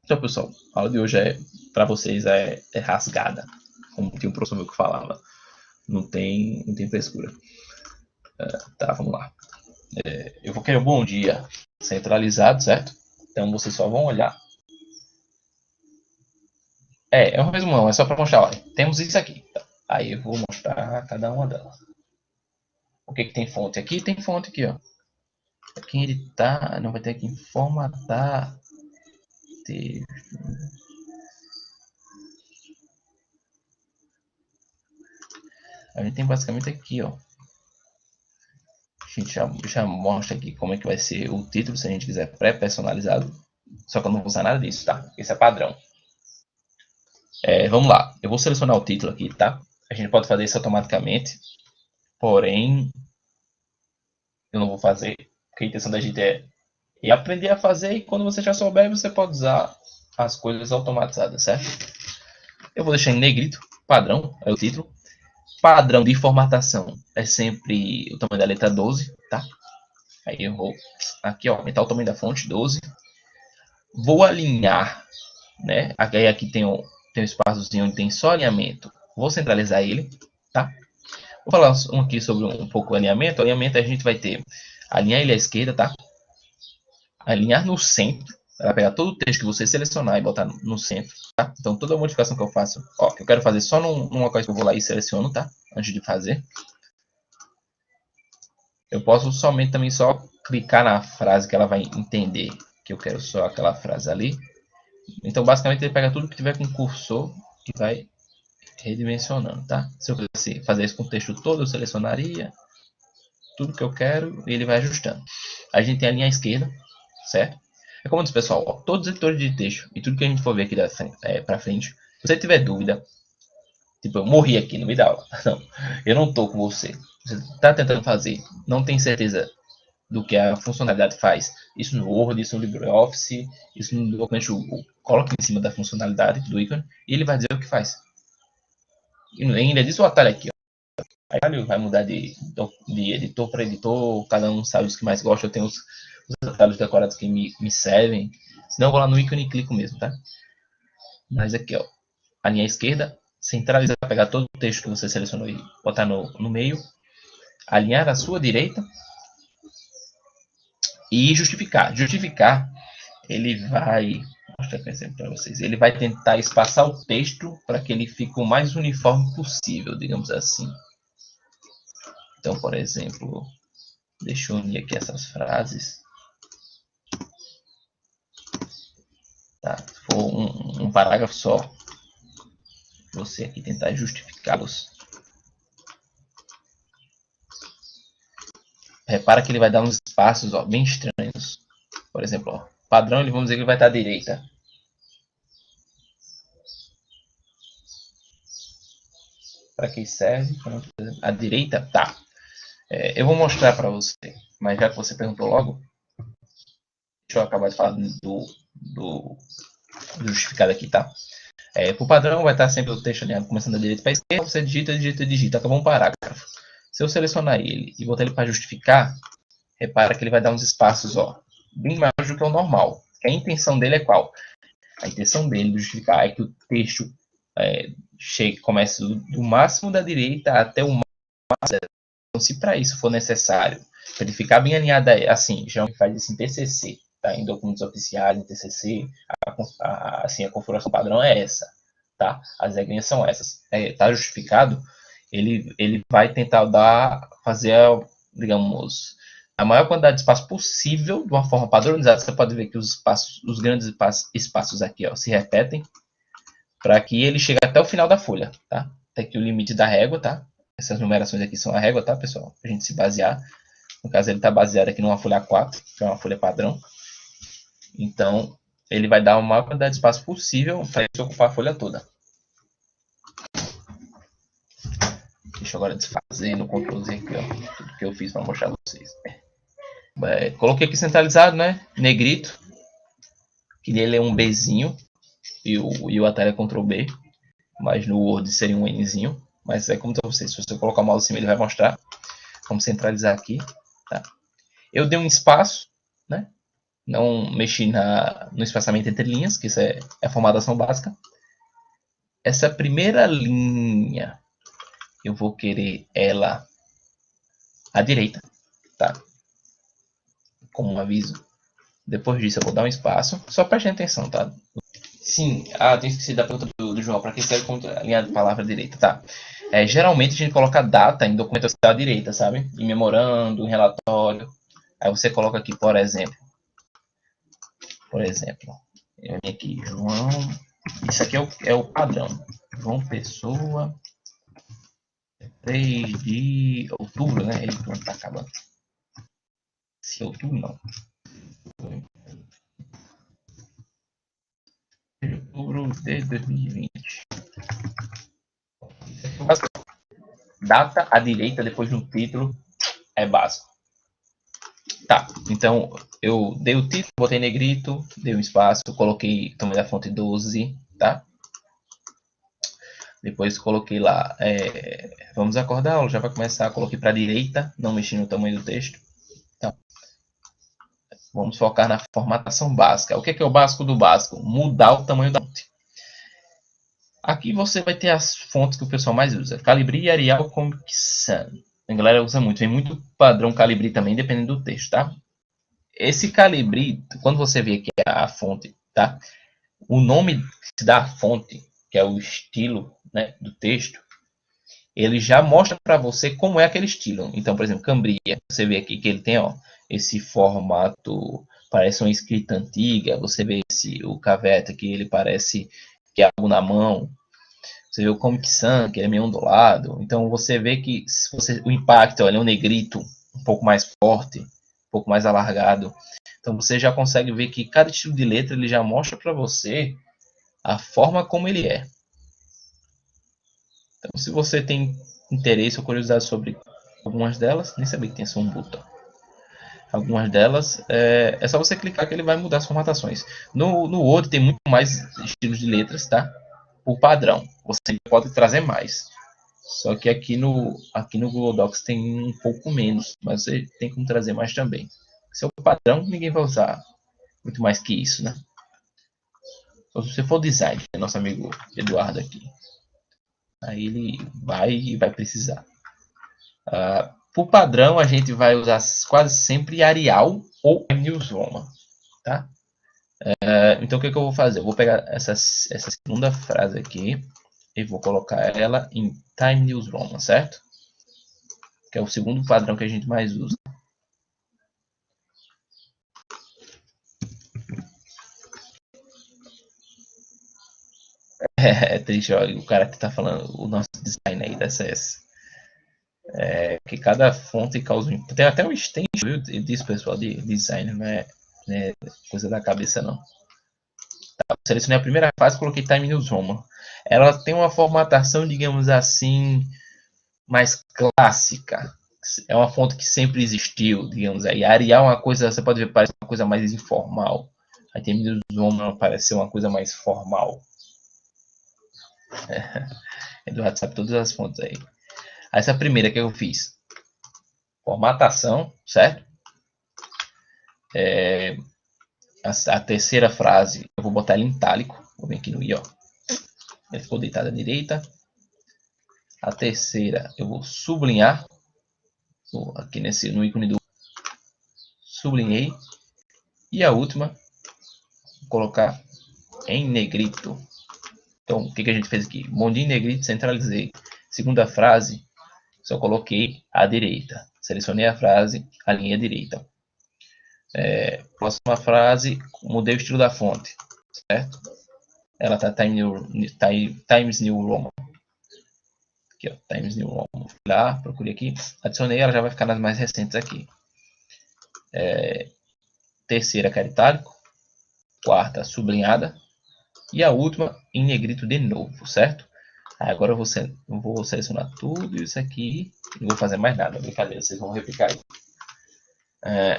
Então, pessoal, a aula de hoje para vocês é rasgada, como tinha um professor meu que falava. Não tem frescura. Tá, vamos lá. Eu vou querer um bom dia centralizado, certo? Então vocês só vão olhar. É um resumão, é só para mostrar, olha, temos isso aqui. Tá? Aí eu vou mostrar cada uma delas. que tem fonte? Aqui tem fonte aqui, ó. Aqui editar, não vai ter que formatar texto. A gente tem basicamente aqui, ó. A gente já mostra aqui como é que vai ser o título, se a gente quiser pré-personalizado. Só que eu não vou usar nada disso, tá? Esse é padrão. Vamos lá. Eu vou selecionar o título aqui, tá? A gente pode fazer isso automaticamente. Porém, eu não vou fazer. Porque a intenção da gente é aprender a fazer. E quando você já souber, você pode usar as coisas automatizadas, certo? Eu vou deixar em negrito. Padrão é o título. Padrão de formatação é sempre o tamanho da letra 12, tá? Aí eu vou aqui, ó, aumentar o tamanho da fonte, 12. Vou alinhar, né? Aqui tem um espaçozinho onde tem só alinhamento. Vou centralizar ele, tá? Vou falar aqui sobre um pouco o alinhamento. O alinhamento a gente vai ter alinhar ele à esquerda, tá? Alinhar no centro, para pegar todo o texto que você selecionar e botar no centro, tá? Então toda a modificação que eu faço, ó, eu quero fazer só numa coisa que eu vou lá e seleciono, tá? Antes de fazer. Eu posso somente também só clicar na frase que ela vai entender que eu quero só aquela frase ali. Então basicamente ele pega tudo que tiver com cursor e vai redimensionando, tá? Se eu quisesse fazer isso com o texto todo, eu selecionaria tudo que eu quero e ele vai ajustando. A gente tem a linha à esquerda, certo? É como diz, pessoal, ó, todos os editores de texto e tudo que a gente for ver aqui para frente, se você tiver dúvida, tipo, eu morri aqui no meio da aula, não, eu não tô com você. Você está tentando fazer, não tem certeza do que a funcionalidade faz. Isso no Word, isso no LibreOffice, isso no documento Google. Coloca em cima da funcionalidade do ícone e ele vai dizer o que faz. E ainda diz o atalho aqui, ó. O atalho vai mudar de editor para editor, cada um sabe os que mais gosta. Eu tenho os atalhos decorados que me servem. Senão eu vou lá no ícone e clico mesmo, tá? Mas aqui, ó, a linha esquerda, centralizar, pegar todo o texto que você selecionou e botar no meio, alinhar à sua direita e justificar. Justificar, ele vai mostrar um exemplo para vocês. Ele vai tentar espaçar o texto para que ele fique o mais uniforme possível, digamos assim. Então, por exemplo, deixa eu unir aqui essas frases. Tá? Se for um parágrafo só, você aqui tentar justificá-los. Repara que ele vai dar uns espaços, ó, bem estranhos. Por exemplo, ó, padrão, vamos dizer que ele vai estar à direita. Para que serve? A direita? Tá. Eu vou mostrar para você, mas já que você perguntou logo, deixa eu acabar de falar do justificado aqui, tá? Por padrão, vai estar sempre o texto alinhado começando da direita para a esquerda, você digita, acabou um parágrafo. Se eu selecionar ele e botar ele para justificar, repara que ele vai dar uns espaços, ó, bem maiores do que o normal. A intenção dele é qual? A intenção dele de justificar é que o texto comece do máximo da direita até o máximo. Então, se para isso for necessário, para ele ficar bem alinhado assim, já faz isso em TCC, tá? Em documentos oficiais, em TCC, assim, a configuração padrão é essa, tá? As regrinhas são essas. Tá justificado, ele vai tentar fazer, digamos, a maior quantidade de espaço possível de uma forma padronizada. Você pode ver que os grandes espaços aqui, ó, se repetem para que ele chegue até o final da folha, tá? Até aqui o limite da régua, tá? Essas numerações aqui são a régua, tá, pessoal? Para a gente se basear. No caso, ele está baseado aqui numa folha 4, que é uma folha padrão. Então, ele vai dar a maior quantidade de espaço possível para ele ocupar a folha toda. Deixa eu agora desfazer no Ctrl Z aqui, ó, tudo que eu fiz para mostrar para vocês. Coloquei aqui centralizado, né? Negrito. Que nele é um Bzinho. E o atalho é Ctrl B. Mas no Word seria um Nzinho. Mas é como para vocês. Se você colocar o mouse em cima, ele vai mostrar. Vamos centralizar aqui. Tá? Eu dei um espaço, né? Não mexi no espaçamento entre linhas, que isso é a formatação básica. Essa primeira linha, eu vou querer ela à direita, tá? Como um aviso. Depois disso, eu vou dar um espaço. Só preste atenção, tá? Sim, tenho esquecido da pergunta do João. Para que serve a linha de palavra direita? Tá. Geralmente a gente coloca data em documentação da direita, sabe? Em memorando, em relatório. Aí você coloca aqui, por exemplo, eu venho aqui, João, isso aqui é o padrão. João Pessoa, 3 de outubro, né? Eita, o ano tá acabando. Se outubro não. De outubro de 2020. Data à direita depois de um título é básico. Tá, então eu dei o título, botei negrito, dei um espaço, coloquei tamanho da fonte 12, tá? Depois coloquei lá, vamos acordar, a aula já vai começar, coloquei para a direita, não mexi no tamanho do texto. Então, vamos focar na formatação básica. O que é o básico do básico? Mudar o tamanho da fonte. Aqui você vai ter as fontes que o pessoal mais usa. Calibri, Arial, Comic Sans. A galera usa muito. Vem muito padrão Calibri também, dependendo do texto, tá? Esse Calibri, quando você vê aqui a fonte, tá? O nome da fonte, que é o estilo, né, do texto, ele já mostra para você como é aquele estilo. Então, por exemplo, Cambria, você vê aqui que ele tem, ó, esse formato, parece uma escrita antiga. Você vê o Caveta, que ele parece que é algo na mão. Você vê o Comic Sans, que ele é meio ondulado. Então, você vê que o impacto, ó, ele é um negrito um pouco mais forte, um pouco mais alargado. Então, você já consegue ver que cada estilo de letra ele já mostra para você a forma como ele é. Então, se você tem interesse ou curiosidade sobre algumas delas, nem sabia que tinha essa um botão. Algumas delas, é só você clicar que ele vai mudar as formatações. No Word tem muito mais estilos de letras, tá? Por padrão. Você pode trazer mais. Só que aqui no Google Docs tem um pouco menos, mas você tem como trazer mais também. Se é o padrão, ninguém vai usar muito mais que isso, né? Só se você for design, é nosso amigo Eduardo aqui. Aí ele vai precisar. Por padrão, a gente vai usar quase sempre Arial ou News Roman, tá? Então, o que eu vou fazer? Eu vou pegar essa segunda frase aqui e vou colocar ela em Time News Roman, certo? Que é o segundo padrão que a gente mais usa. É triste, ó, o cara que tá falando, o nosso design aí da CS. Que cada fonte causa um. Tem até um extension, viu? Disso, pessoal, de design, não é coisa da cabeça, não. Selecionei a primeira fase e coloquei Time News Roman. Ela tem uma formatação, digamos assim, mais clássica. É uma fonte que sempre existiu, digamos aí. A Arial é uma coisa, você pode ver, parece uma coisa mais informal. A Time News Roman parece ser uma coisa mais formal. Eduardo sabe todas as fontes aí. Essa primeira que eu fiz, formatação, certo? A terceira frase, eu vou botar ela em itálico. Vou vir aqui no I, ó. Ele ficou deitado à direita. A terceira, eu vou sublinhar. Aqui no ícone do sublinhei. E a última, vou colocar em negrito. Então, o que a gente fez aqui? Bondinho em negrito, centralizei. Segunda frase, só coloquei à direita. Selecionei a frase, alinhei à direita. Próxima frase, mudei o estilo da fonte, certo? Ela está Times New Roman. Aqui, ó, Times New Roman. Fui lá, procurei aqui, adicionei, ela já vai ficar nas mais recentes aqui. Terceira, cara itálico. Quarta, sublinhada. E a última, em negrito de novo, certo? Aí agora eu vou selecionar tudo isso aqui. Não vou fazer mais nada, brincadeira, vocês vão replicar aí.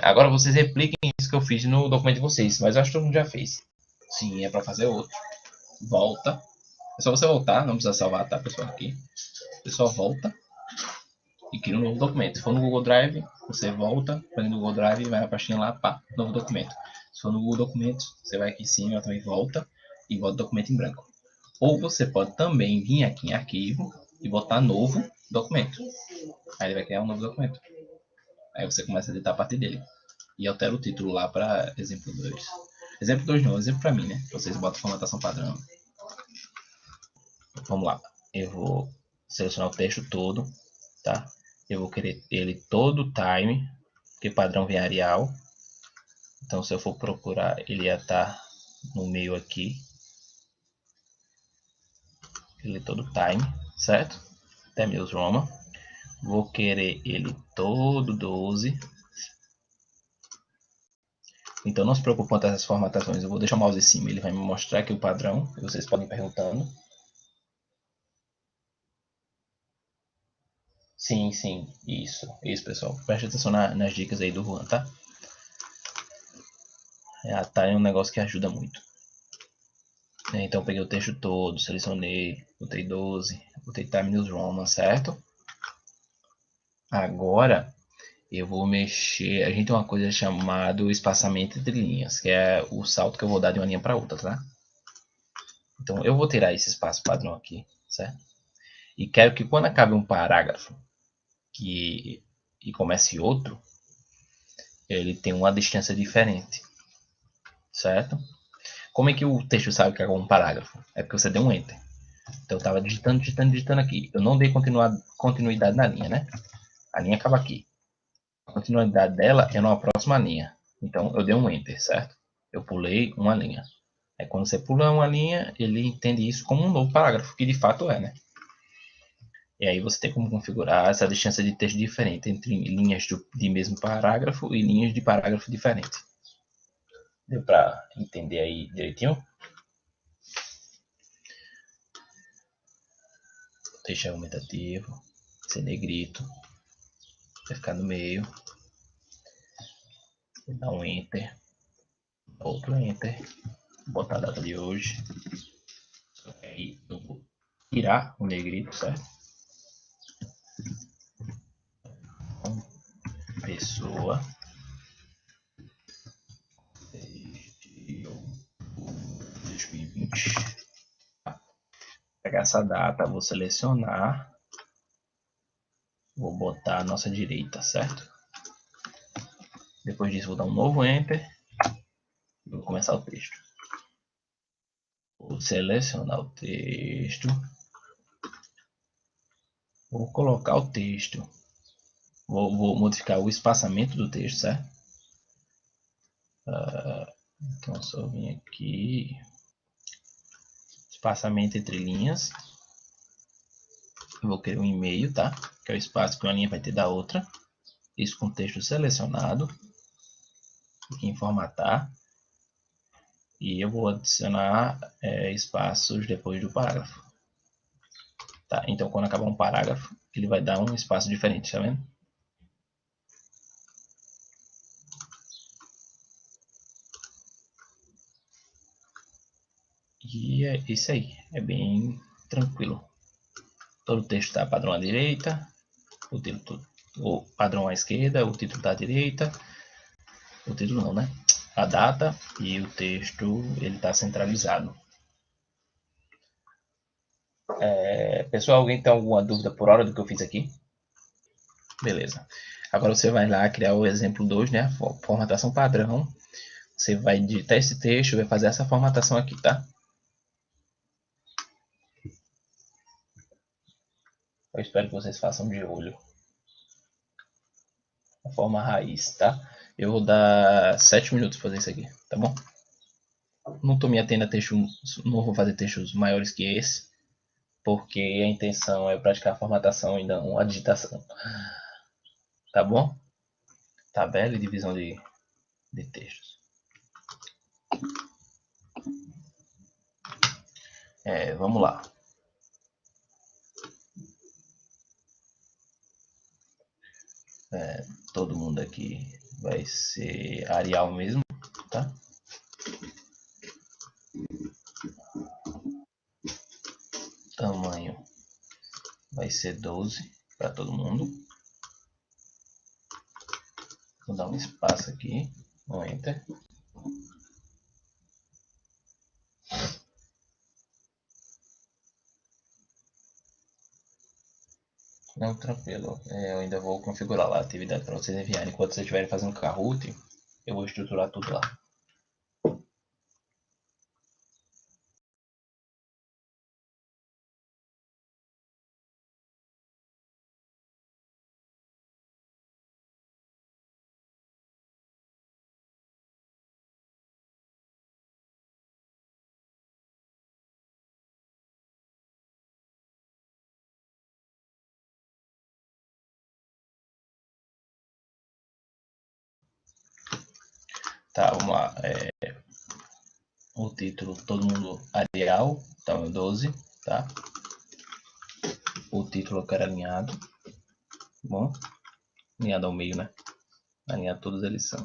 Agora vocês repliquem isso que eu fiz no documento de vocês, mas eu acho que todo mundo já fez. Sim, é para fazer outro. Volta. É só você voltar, não precisa salvar, tá, pessoal? Aqui. Você só volta e cria um novo documento. Se for no Google Drive, você volta, vai no Google Drive e vai na pastinha lá, pá, novo documento. Se for no Google Documentos, você vai aqui em cima, também volta e volta o documento em branco. Ou você pode também vir aqui em arquivo e botar novo documento. Aí ele vai criar um novo documento. Aí você começa a editar a partir dele. E altera o título lá para exemplo 2. Exemplo 2 não, exemplo para mim, né? Vocês botam formatação padrão. Vamos lá. Eu vou selecionar o texto todo, tá? Eu vou querer ele todo time, porque padrão vem Arial. Então, se eu for procurar, ele ia estar no meio aqui. Ele todo time, certo? Time News Roman. Vou querer ele todo 12. Então não se preocupe com essas formatações. Eu vou deixar o mouse em cima, ele vai me mostrar aqui o padrão. E vocês podem ir perguntando. Sim, sim, isso pessoal. Preste atenção nas dicas aí do Juan, tá? A time é um negócio que ajuda muito. Então peguei o texto todo, selecionei, botei 12, botei Time News Roman, certo? Agora eu vou mexer. A gente tem uma coisa chamada espaçamento entre linhas, que é o salto que eu vou dar de uma linha para outra, tá? Então eu vou tirar esse espaço padrão aqui, certo? E quero que quando acabe um parágrafo e comece outro, ele tenha uma distância diferente, certo? Como é que o texto sabe que acabou um parágrafo? É porque você deu um enter. Então eu estava digitando aqui. Eu não dei continuidade na linha, né? A linha acaba aqui. A continuidade dela é numa próxima linha. Então eu dei um enter, certo? Eu pulei uma linha. Aí quando você pula uma linha, ele entende isso como um novo parágrafo, que de fato é, né? E aí você tem como configurar essa distância de texto diferente entre linhas de mesmo parágrafo e linhas de parágrafo diferente. Deu para entender aí direitinho? Texto é aumentativo, ser negrito, vai ficar no meio, dá um enter, outro enter, botar a data de hoje. Aí eu vou tirar o negrito, certo? Pessoa. 2020. Pegar essa data, vou selecionar, vou botar a nossa direita, certo? Depois disso vou dar um novo enter e vou começar o texto. Vou selecionar o texto, vou colocar o texto, vou modificar o espaçamento do texto, certo? Então só vim aqui, espaçamento entre linhas, vou querer um e-mail, tá? Que é o espaço que uma linha vai ter da outra, isso com o texto selecionado, aqui em formatar, e eu vou adicionar espaços depois do parágrafo. Tá? Então quando acabar um parágrafo, ele vai dar um espaço diferente, tá vendo? E é isso aí, é bem tranquilo. Todo o texto está padrão à direita, o padrão à esquerda, o título está à direita, o título não, né? A data e o texto ele está centralizado. Pessoal, alguém tem alguma dúvida por hora do que eu fiz aqui? Beleza. Agora você vai lá criar o exemplo 2, né? Formatação padrão. Você vai digitar esse texto e vai fazer essa formatação aqui, tá? Eu espero que vocês façam de olho. A forma raiz, tá? Eu vou dar 7 minutos para fazer isso aqui, tá bom? Não estou me atendo a textos, não vou fazer textos maiores que esse, porque a intenção é praticar a formatação e não a digitação, tá bom? Tabela e divisão de textos. Vamos lá. Todo mundo aqui vai ser Arial mesmo, tá? Tamanho vai ser 12 para todo mundo. Vou dar um espaço aqui, um enter. Não, tranquilo. Eu ainda vou configurar lá a atividade para vocês enviarem. Enquanto vocês estiverem fazendo Kahoot, eu vou estruturar tudo lá. Tá, vamos lá. O título, todo mundo Arial, tamanho 12, tá? O título eu quero alinhado. Bom, alinhado ao meio, né? Alinhado todos eles são.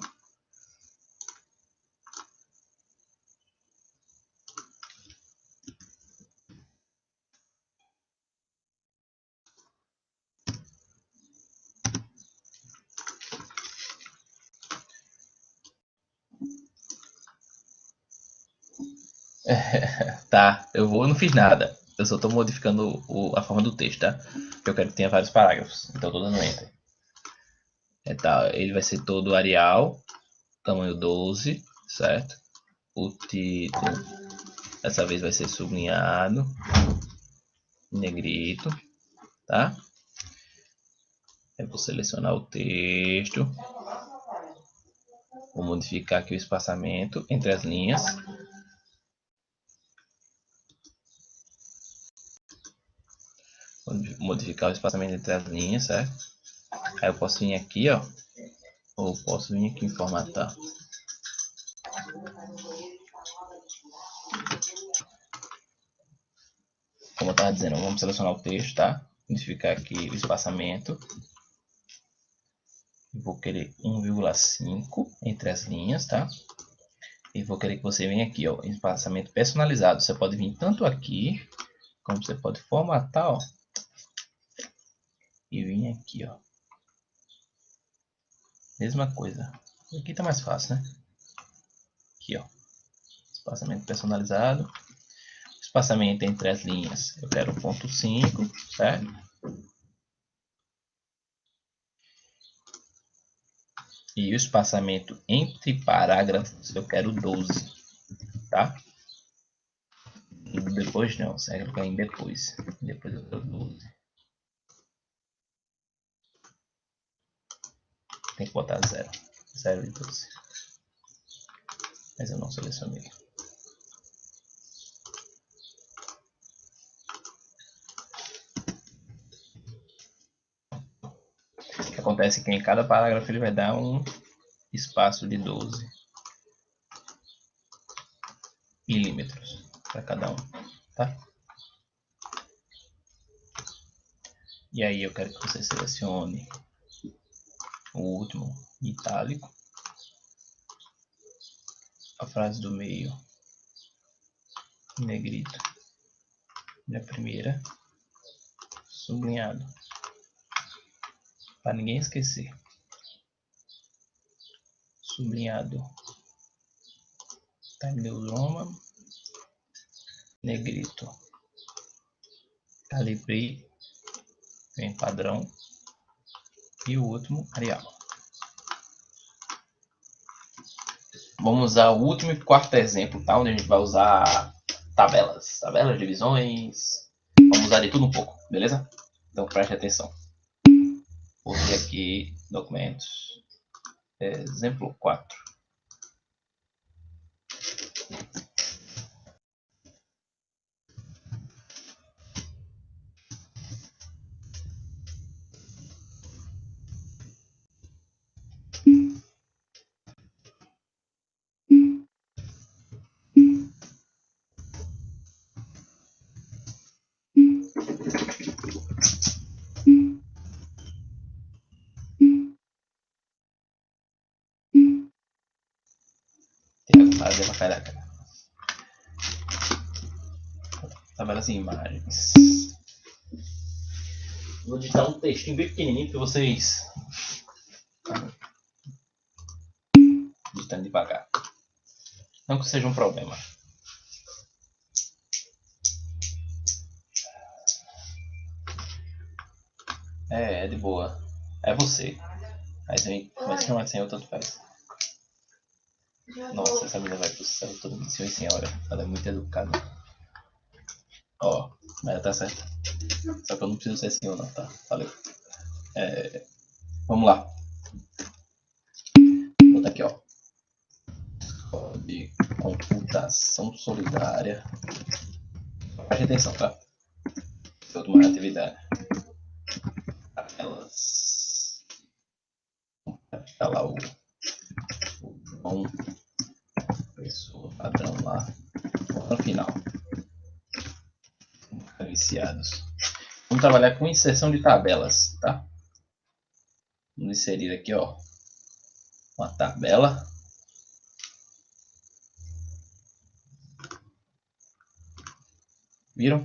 Tá, eu não fiz nada. Eu só tô modificando a forma do texto, tá? Porque eu quero que tenha vários parágrafos. Então eu tô dando enter. Tá, ele vai ser todo Arial, tamanho 12, certo? O título, dessa vez vai ser sublinhado, negrito, tá? Eu vou selecionar o texto. Vou modificar aqui o espaçamento entre as linhas. Vou modificar o espaçamento entre as linhas, certo? Aí eu posso vir aqui, ó. Ou posso vir aqui em formatar. Como eu estava dizendo, vamos selecionar o texto, tá? Modificar aqui o espaçamento. Vou querer 1,5 entre as linhas, tá? E vou querer que você venha aqui, ó, espaçamento personalizado. Você pode vir tanto aqui, como você pode formatar, ó. E vir aqui, ó. Mesma coisa. Aqui tá mais fácil, né? Aqui, ó. Espaçamento personalizado. Espaçamento entre as linhas, eu quero 0,5, certo? E o espaçamento entre parágrafos, eu quero 12, tá? Depois não, você vai colocar em depois. Depois eu quero 12. Tem que botar 0. 0 e 12. Mas eu não selecionei. O que acontece é que em cada parágrafo ele vai dar um espaço de 12 milímetros para cada um, tá? E aí eu quero que você selecione o último itálico, a frase do meio negrito e a primeira sublinhado, para ninguém esquecer. Sublinhado Time New Roman, negrito, calibrei, vem padrão, e o último Arial. Vamos usar o último e quarto exemplo, tá? Onde a gente vai usar tabelas, divisões, vamos usar de tudo um pouco, beleza? Então preste atenção. Vou vir aqui, documentos, exemplo 4. Tem que fazer uma caraca. Tabelas e imagens. Vou digitar um textinho bem pequenininho para vocês. Digitando devagar. Não que seja um problema. É de boa. É você. Mas não é sem eu, tanto faz. Nossa, essa menina vai pro céu todo mundo, senhor e senhora. Ela é muito educada. Ó, mas ela tá certa. Só que eu não preciso ser senhor não, tá? Valeu. Vamos lá. Vou botar aqui, ó. De computação solidária. Preste atenção, tá? Toda uma atividade. Elas. Tá lá o João padrão lá no final. Viciados. Vamos trabalhar com inserção de tabelas, tá? Vamos inserir aqui, ó, uma tabela. Viram?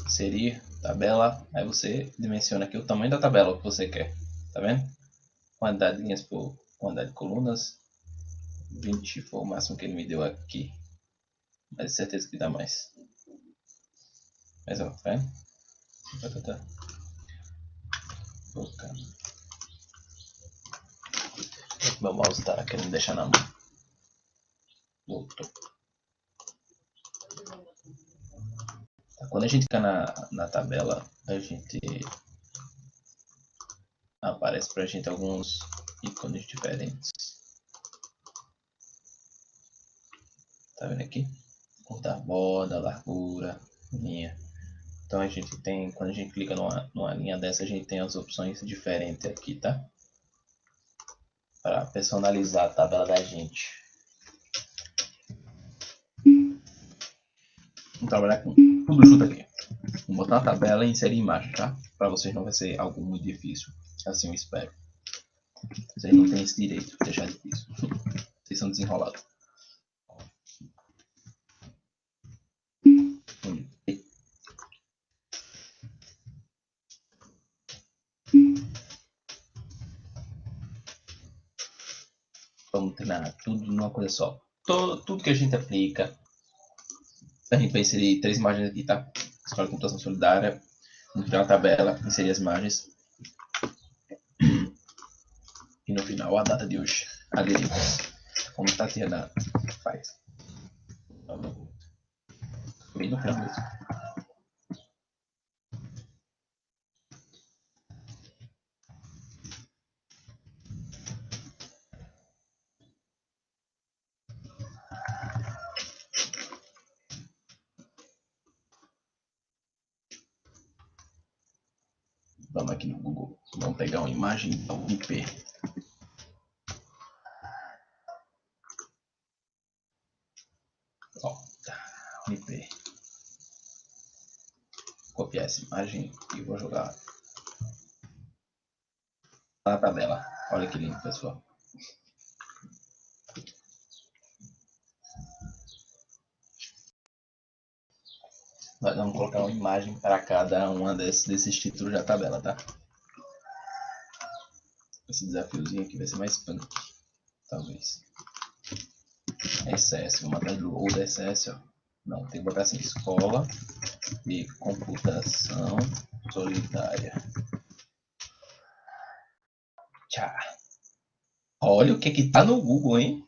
Inserir tabela. Aí você dimensiona aqui o tamanho da tabela que você quer. Tá vendo? Quantidade de linhas por quantidade de colunas. 20 foi o máximo que ele me deu aqui. Mas certeza que dá mais. Mas ó, tá vendo? Meu mouse tá querendo deixar na mão. Voltou. Quando a gente clica na tabela, a gente aparece pra gente alguns ícones diferentes. Tá vendo aqui? Cortar borda, largura, linha. Então a gente tem, quando a gente clica numa linha dessa, a gente tem as opções diferentes aqui, tá? Para personalizar a tabela da gente. Vamos trabalhar com tudo junto aqui. Vou botar a tabela e inserir imagem, tá? Para vocês não vai ser algo muito difícil. Assim eu espero. Vocês não têm esse direito de deixar difícil. Vocês são desenrolados. Vamos treinar tudo numa coisa só. Tudo que a gente aplica, a gente vai inserir 3 imagens aqui, tá? Escolhe computação solidária, vamos criar uma tabela, inserir as imagens. E no final a data de hoje. Aderir. Como Tatiana faz. Bem no final mesmo. Vamos aqui no Google. Vamos pegar uma imagem da IP. Ó, IP. Copiar essa imagem e vou jogar na tabela. Olha que lindo, pessoal. Nós vamos colocar uma imagem para cada uma desses títulos da tabela, tá? Esse desafiozinho aqui vai ser mais punk, talvez. SS, vamos atrás do load SS, ó. Não, tem que botar assim, escola de computação solidária. Tchau. Olha o que tá no Google, hein?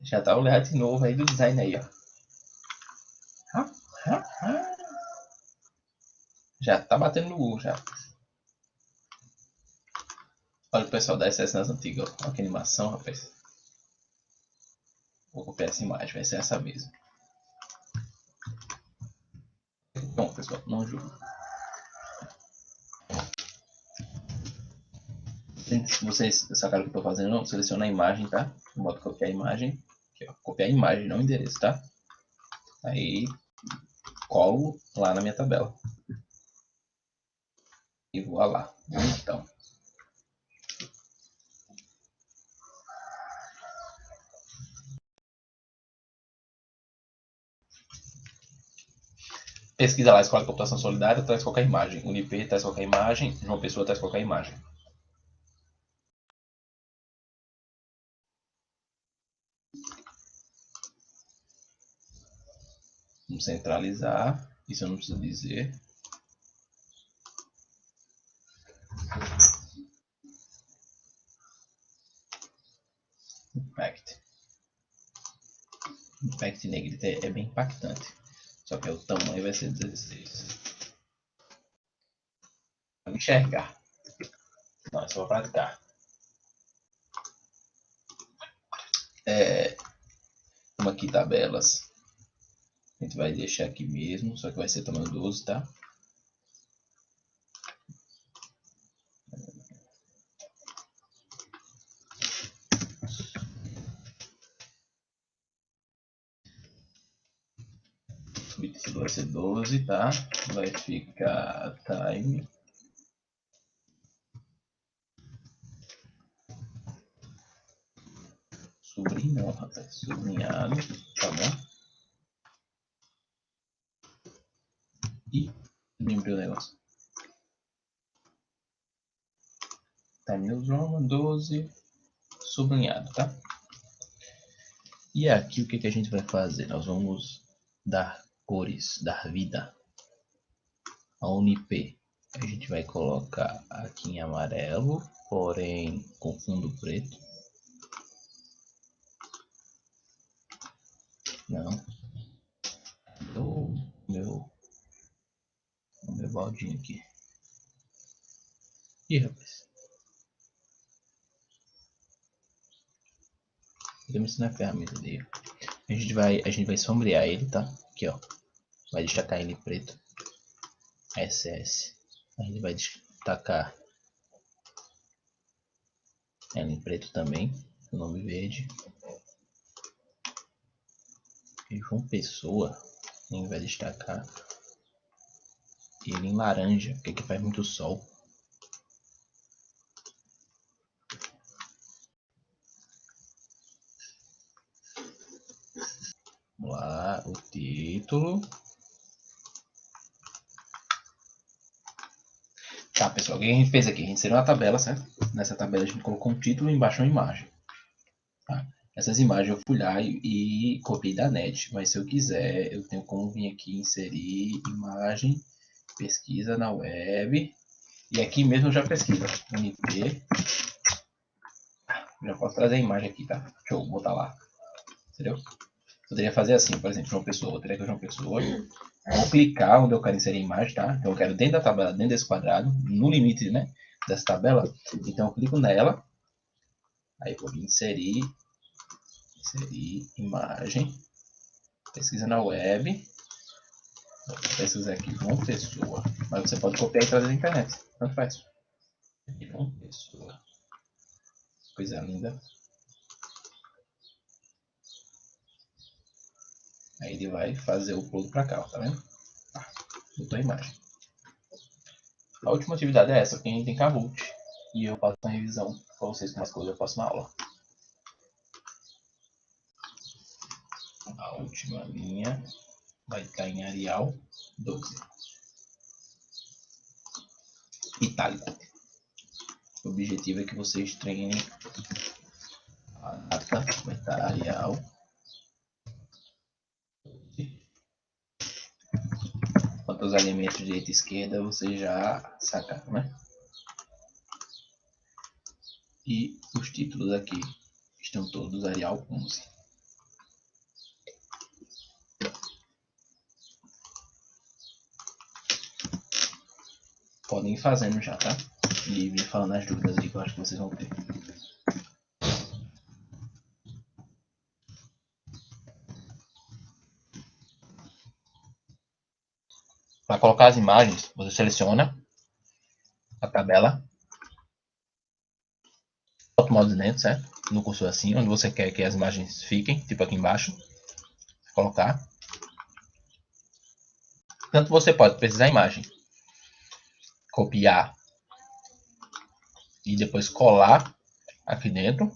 Já tá o layout novo aí do design aí, ó. Já tá batendo no Google, já. Olha o pessoal da SS nas antigas, ó. Olha que animação, rapaz. Vou copiar essa imagem, vai ser essa mesmo. Bom, pessoal, não julgo. Se vocês sacaram o que eu tô fazendo, não, seleciona a imagem, tá? Bota copiar a imagem. Aqui, ó, copiar a imagem, não o endereço, tá? Aí, colo lá na minha tabela. E vou lá. Então. Pesquisa lá, escola de computação solidária, traz qualquer imagem. Unip traz qualquer imagem. João Pessoa traz qualquer imagem. Vamos centralizar. Isso eu não preciso dizer. Impact. Impact Negrita é bem impactante. Só que o tamanho vai ser 16. Vamos enxergar. Não, é só para praticar. Como aqui tabelas. A gente vai deixar aqui mesmo, só que vai ser tamanho 12, tá? isso vai ser 12, tá? Vai ficar time. Sobrinho não, rapaz. Sublinhado, tá bom? E lembrei o negócio. Time New Roman 12, sublinhado, tá? E aqui o que a gente vai fazer? Nós vamos dar cores, dar vida a Unip. A gente vai colocar aqui em amarelo, porém com fundo preto. Não. O meu baldinho aqui. Ih, rapaz. Podemos ensinar a ferramenta dele. A gente vai sombrear ele, tá? Aqui, ó. Vai destacar ele preto. SS. A gente vai destacar ela em preto também. O nome verde. E João Pessoa. A gente vai destacar ele em laranja, porque aqui faz muito sol. Vamos lá, o título. Tá, pessoal, o que a gente fez aqui? A gente inseriu uma tabela, certo? Nessa tabela a gente colocou um título e embaixo uma imagem. Tá? Essas imagens eu fui lá e copiei da net, mas se eu quiser, eu tenho como vir aqui inserir imagem, pesquisa na web, e aqui mesmo eu já pesquiso, NP, já posso trazer a imagem aqui, tá? Deixa eu botar lá, entendeu? Poderia fazer assim, por exemplo, João Pessoa, eu teria que João Pessoa, vou clicar onde eu quero inserir a imagem, tá? Então eu quero dentro da tabela, dentro desse quadrado, no limite, né, dessa tabela, então eu clico nela, aí vou inserir imagem, pesquisa na web, vou pesquisar aqui João Pessoa, mas você pode copiar e trazer na internet, tanto faz. João Pessoa, coisa linda. Aí ele vai fazer o upload para cá, ó, tá vendo? Botou a imagem. A última atividade é essa, porque a gente tem Kahoot. E eu faço uma revisão para vocês com umas coisas da próxima aula. A última linha vai estar em Arial 12. Itálico. O objetivo é que vocês treinem a data, vai estar Arial 12. Quanto aos alimentos direita e esquerda, vocês já sacaram, né? E os títulos aqui estão todos Arial 11. Podem ir fazendo já, tá? E vir falando as dúvidas aí que eu acho que vocês vão ter. Para colocar as imagens, você seleciona a tabela, bota o mouse dentro, certo? No cursor assim, onde você quer que as imagens fiquem, tipo aqui embaixo. Colocar. Tanto você pode precisar a imagem, copiar e depois colar aqui dentro,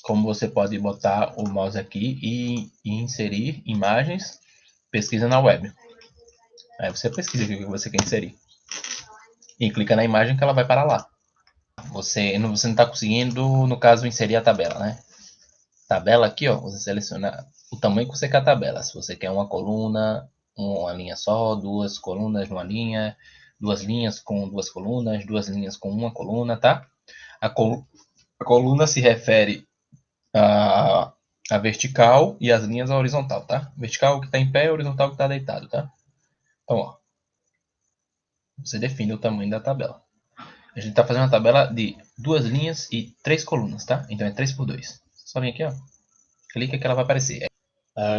como você pode botar o mouse aqui e inserir imagens, pesquisa na web. Aí você pesquisa o que você quer inserir e clica na imagem que ela vai para lá. Você não está conseguindo, no caso, inserir a tabela, né? Tabela aqui, ó, você seleciona o tamanho que você quer a tabela. Se você quer uma coluna, uma linha só, duas colunas numa linha, duas linhas com duas colunas, duas linhas com uma coluna, tá? A coluna se refere a vertical e as linhas a horizontal, tá? Vertical que está em pé, horizontal que está deitado, tá? Então, ó, você define o tamanho da tabela. A gente está fazendo uma tabela de duas linhas e três colunas, tá? Então é 3 por 2. Só vem aqui, ó. Clica que ela vai aparecer.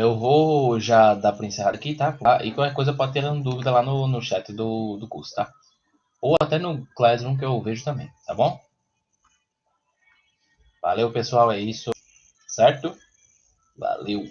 Eu vou já dar para encerrar aqui, tá? E qualquer coisa pode ter dúvida lá no chat do curso, tá? Ou até no Classroom que eu vejo também, tá bom? Valeu, pessoal, é isso, certo? Valeu!